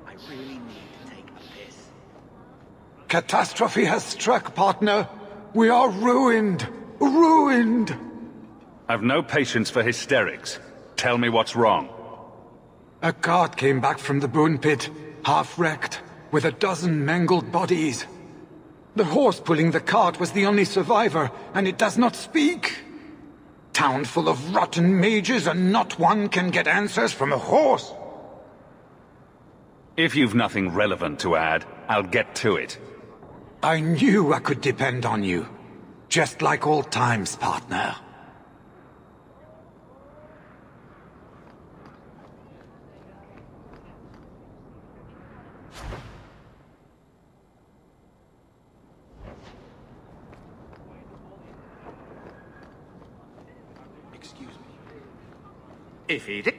W: I really need to take a piss.
F: Catastrophe has struck, partner. We are ruined. Ruined.
B: I've no patience for hysterics. Tell me what's wrong.
F: A cart came back from the Boon Pit, half-wrecked, with a dozen mangled bodies. The horse pulling the cart was the only survivor, and it does not speak. Town full of rotten mages, and not one can get answers from a horse.
B: If you've nothing relevant to add, I'll get to it.
F: I knew I could depend on you. Just like old times, partner.
W: If he did...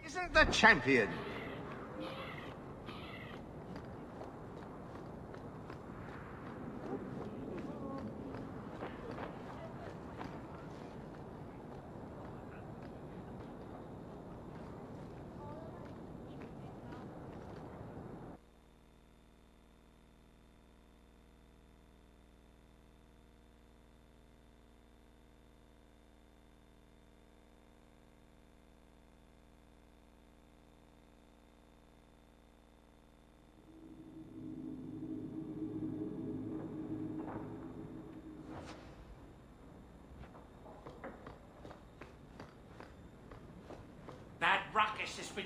W: Isn't the champion? That ruckus has been...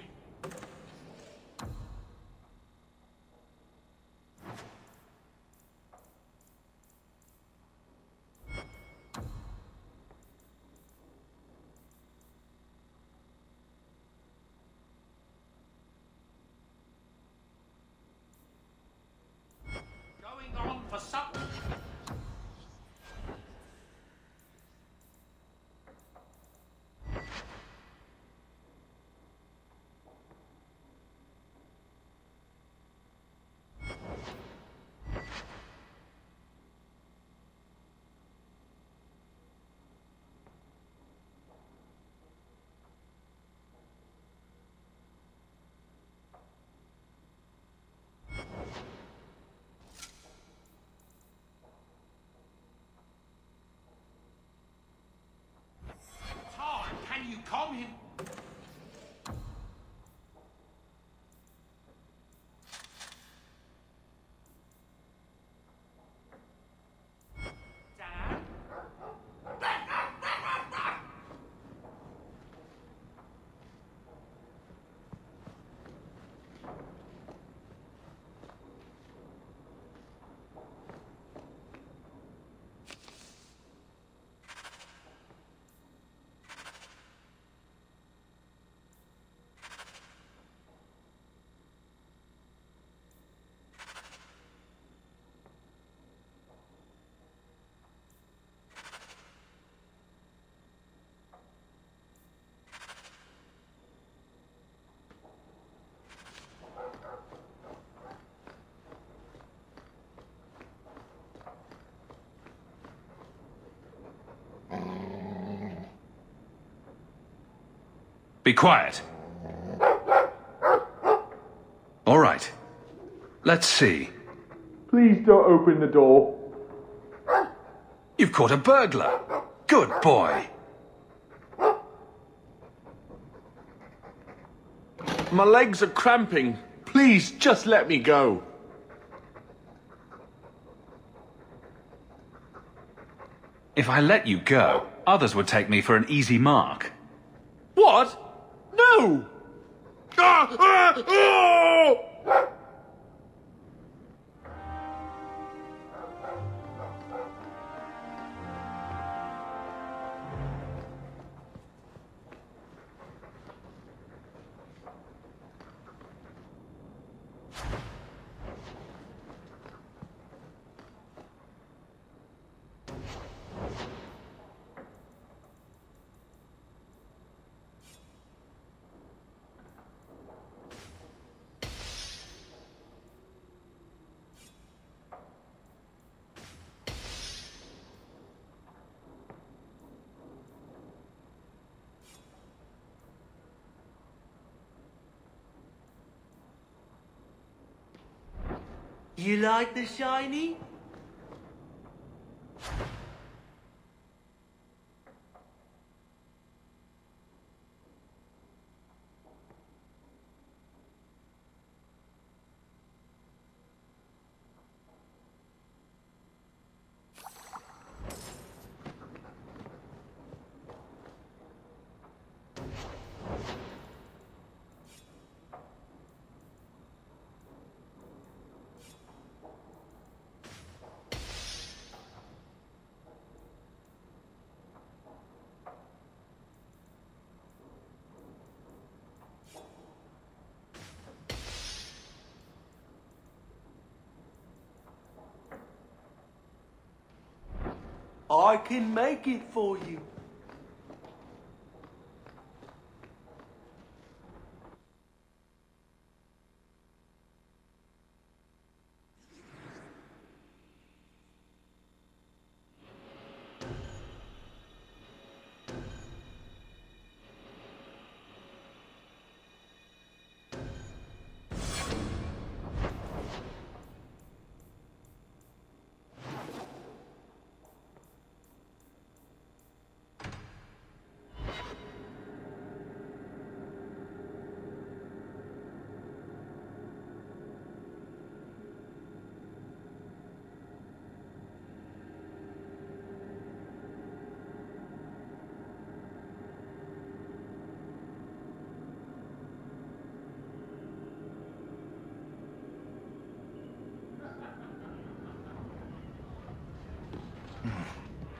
B: Be quiet. All right. Let's see.
K: Please don't open the door.
B: You've caught a burglar. Good boy.
K: My legs are cramping. Please, just let me go.
B: If I let you go, others would take me for an easy mark.
K: What? No!
M: You like the shiny? I can make it for you.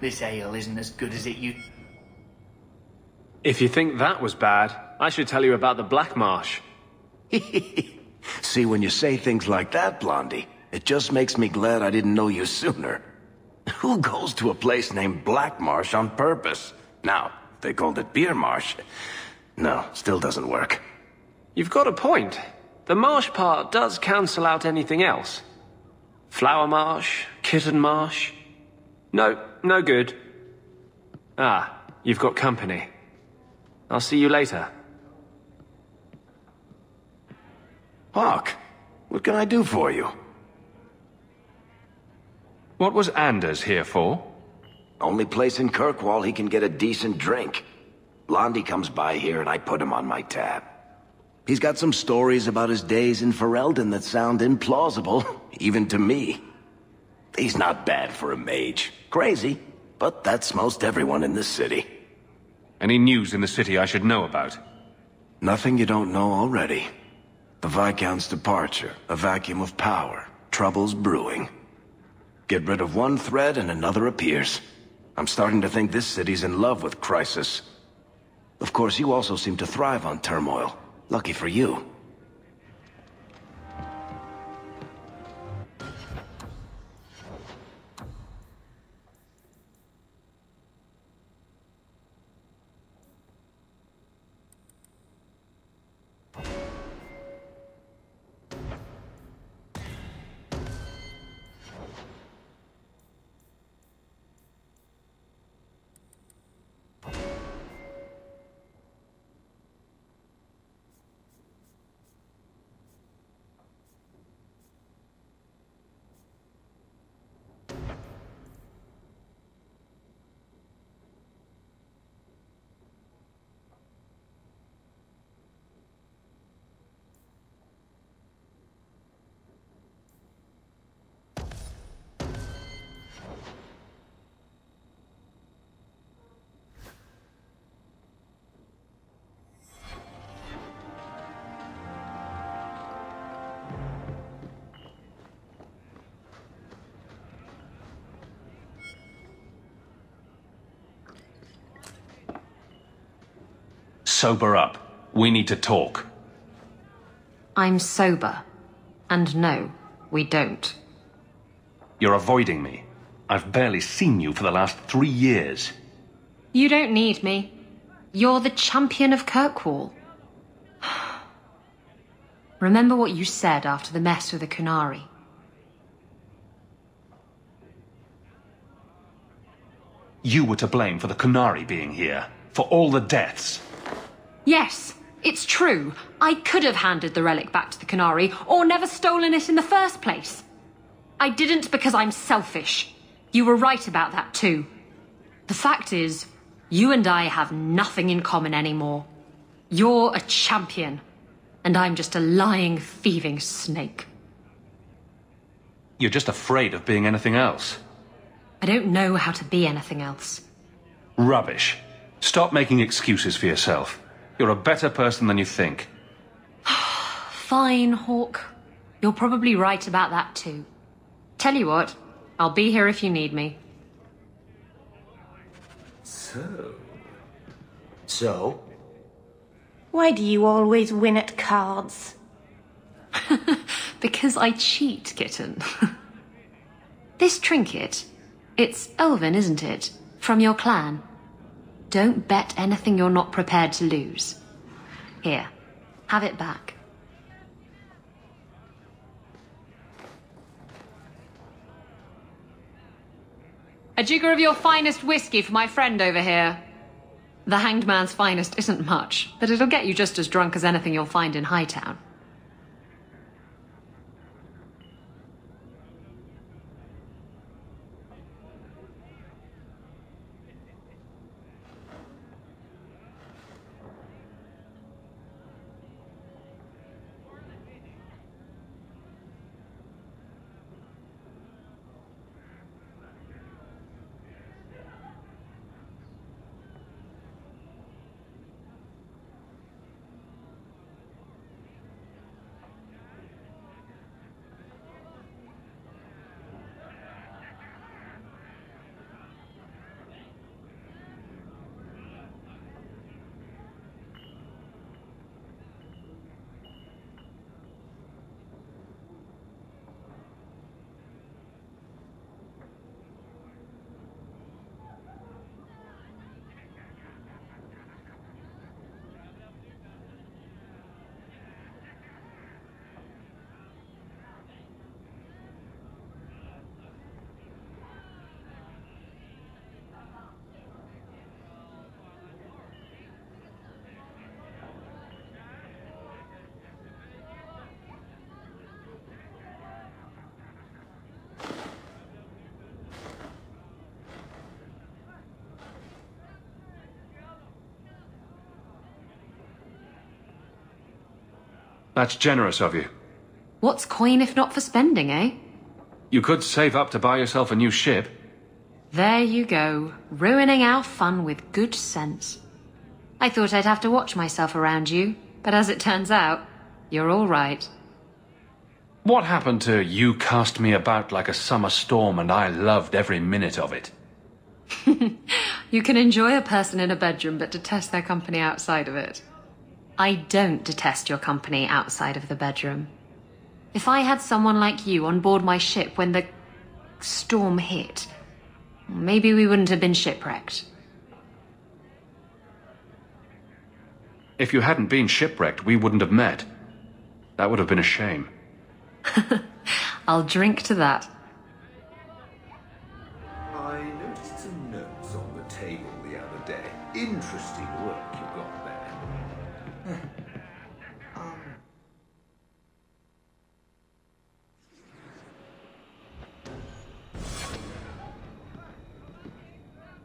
W: This ale isn't as good as it used.
Q: If you think that was bad, I should tell you about the Black Marsh.
L: See, when you say things like that, Blondie, it just makes me glad I didn't know you sooner. Who goes to a place named Black Marsh on purpose? Now, if they called it Beer Marsh. No, still doesn't work.
Q: You've got a point. The marsh part does cancel out anything else. Flower Marsh, Kitten Marsh. No, no good. Ah, you've got company. I'll see you later.
L: Hawk, what can I do for you?
B: What was Anders here for?
L: Only place in Kirkwall he can get a decent drink. Blondie comes by here and I put him on my tab. He's got some stories about his days in Ferelden that sound implausible, even to me. He's not bad for a mage. Crazy, but that's most everyone in this city.
B: Any news in the city I should know about?
L: Nothing you don't know already. The Viscount's departure, a vacuum of power, troubles brewing. Get rid of one thread and another appears. I'm starting to think this city's in love with crisis. Of course, you also seem to thrive on turmoil. Lucky for you.
I: sober up. We need to talk.
D: I'm sober. And no, we don't.
I: You're avoiding me. I've barely seen you for the last 3 years.
D: You don't need me. You're the champion of Kirkwall. Remember what you said after the mess with the Qunari.
I: You were to blame for the Qunari being here. For all the deaths.
D: Yes, it's true. I could have handed the relic back to the Qunari, or never stolen it in the first place. I didn't because I'm selfish. You were right about that too. The fact is, you and I have nothing in common anymore. You're a champion, and I'm just a lying, thieving snake.
I: You're just afraid of being anything else.
D: I don't know how to be anything else.
I: Rubbish. Stop making excuses for yourself. You're a better person than you think.
D: Fine, Hawk. You're probably right about that too. Tell you what, I'll be here if you need me.
L: So?
A: Why do you always win at cards?
D: Because I cheat, kitten. This trinket, it's elven, isn't it? From your clan. Don't bet anything you're not prepared to lose. Here, have it back. A jigger of your finest whiskey for my friend over here. The Hanged Man's finest isn't much, but it'll get you just as drunk as anything you'll find in Hightown.
I: That's generous of you.
D: What's coin if not for spending, eh?
I: You could save up to buy yourself a new ship.
D: There you go, ruining our fun with good sense. I thought I'd have to watch myself around you, but as it turns out, you're all right.
I: What happened to you cast me about like a summer storm and I loved every minute of it?
D: You can enjoy a person in a bedroom but detest their company outside of it. I don't detest your company outside of the bedroom. If I had someone like you on board my ship when the storm hit, maybe we wouldn't have been shipwrecked.
I: If you hadn't been shipwrecked, we wouldn't have met. That would have been a shame.
D: I'll drink to that.
O: I noticed some notes on the table the other day. Interesting work you got there.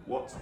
O: What?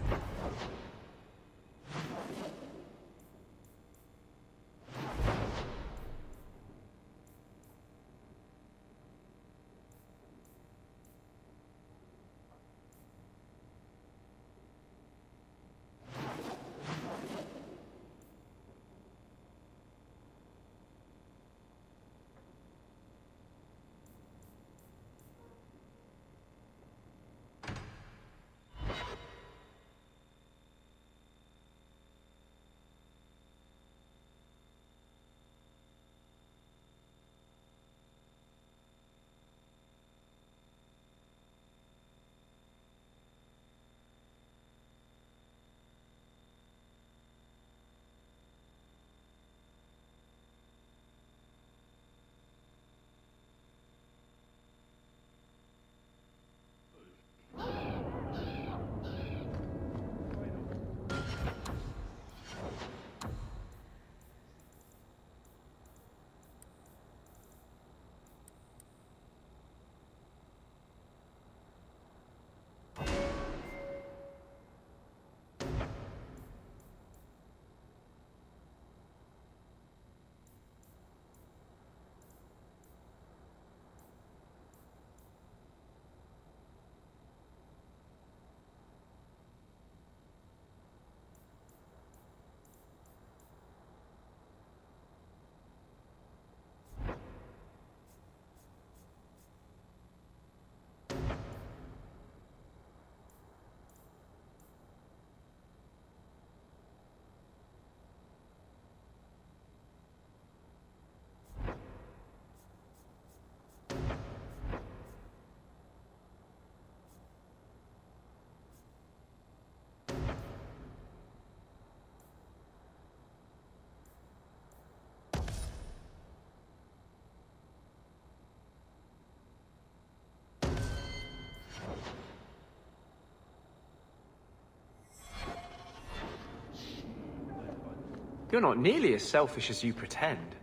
E: You're not nearly as selfish as you pretend.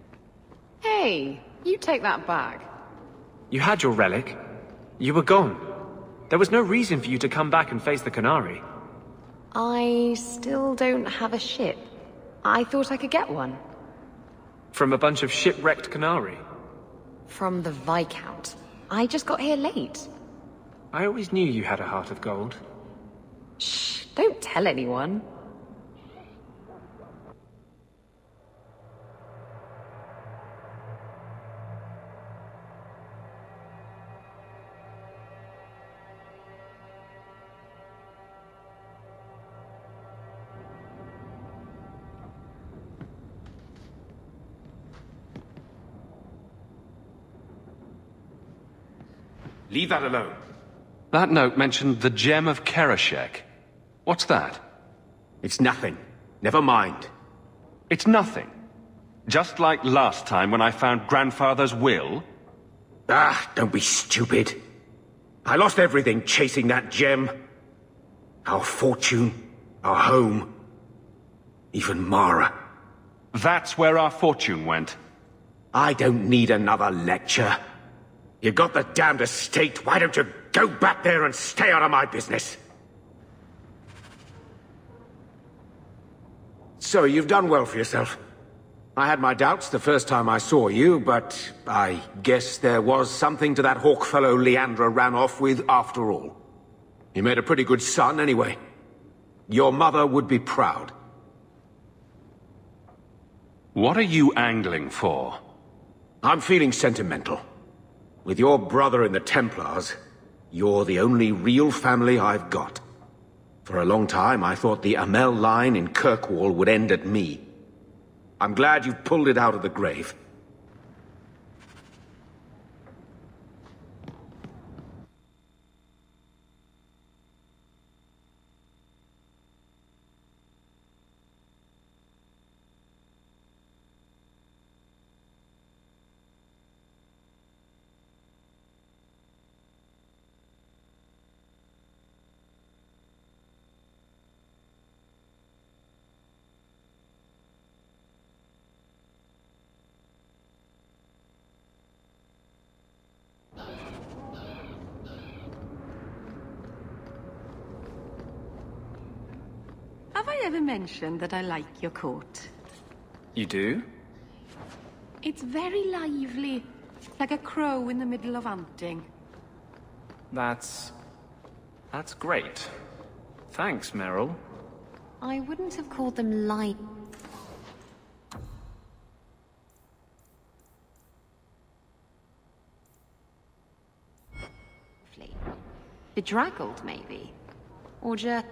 T: Hey, you take that back.
E: You had your relic. You were gone. There was no reason for you to come back and face the Qunari.
T: I still don't have a ship. I thought I could get one.
E: From a bunch of shipwrecked Qunari.
T: From the Viscount. I just got here late.
E: I always knew you had a heart of gold.
T: Shh, don't tell anyone.
C: Leave that alone.
I: That note mentioned the Gem of Kereshek. What's that?
C: It's nothing. Never mind.
I: It's nothing. Just like last time when I found Grandfather's will?
C: Ah, don't be stupid. I lost everything chasing that gem. Our fortune, our home, even Mara.
I: That's where our fortune went.
C: I don't need another lecture. You got the damned estate, why don't you go back there and stay out of my business? So, you've done well for yourself. I had my doubts the first time I saw you, but I guess there was something to that hawk fellow Leandra ran off with after all. You made a pretty good son anyway. Your mother would be proud.
I: What are you angling for?
C: I'm feeling sentimental. With your brother in the Templars, you're the only real family I've got. For a long time, I thought the Amel line in Kirkwall would end at me. I'm glad you've pulled it out of the grave.
R: Have I ever mentioned that I like your coat?
E: You do?
R: It's very lively, like a crow in the middle of hunting.
E: That's great. Thanks, Meryl.
D: I wouldn't have called them light. Bedraggled, maybe? Or just...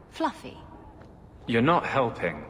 D: fluffy.
E: You're not helping.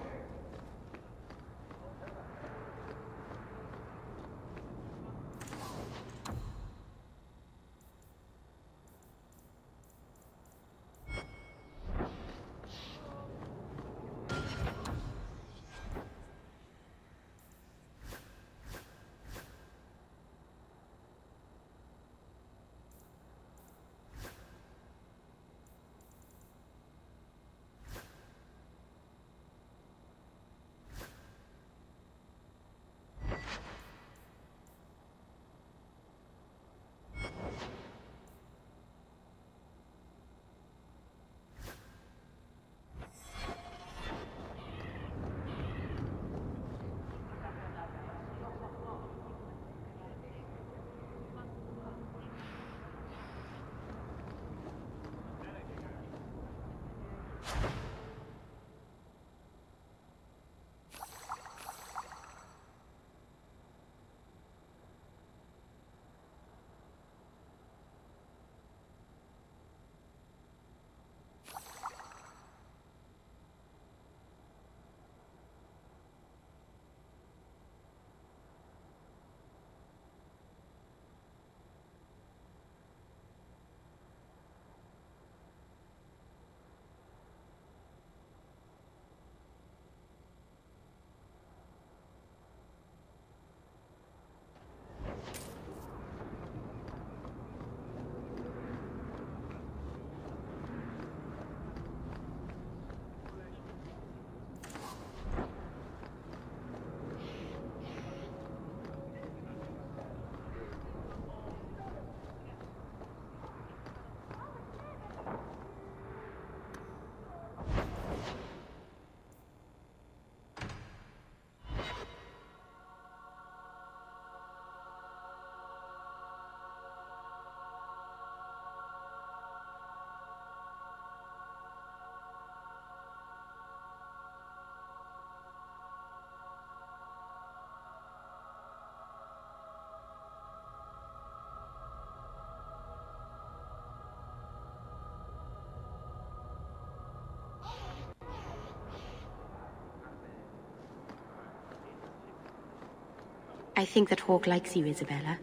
H: I think that Hawk likes you, Isabella.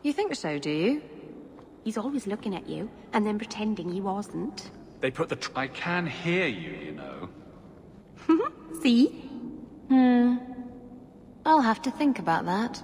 D: You think so, do you?
H: He's always looking at you, and then pretending he wasn't.
I: They put the I can hear you, you know.
H: See?
D: I'll have to think about that.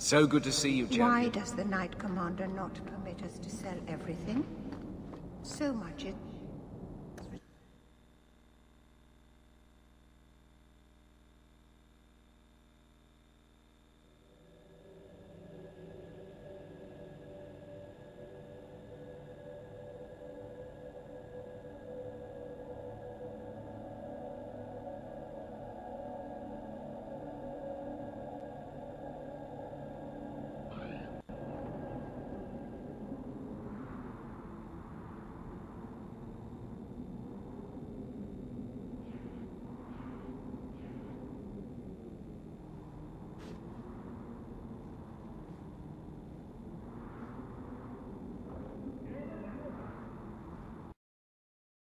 S: So good to see you, Champion.
U: Why does the Knight Commander not permit us to sell everything? So much it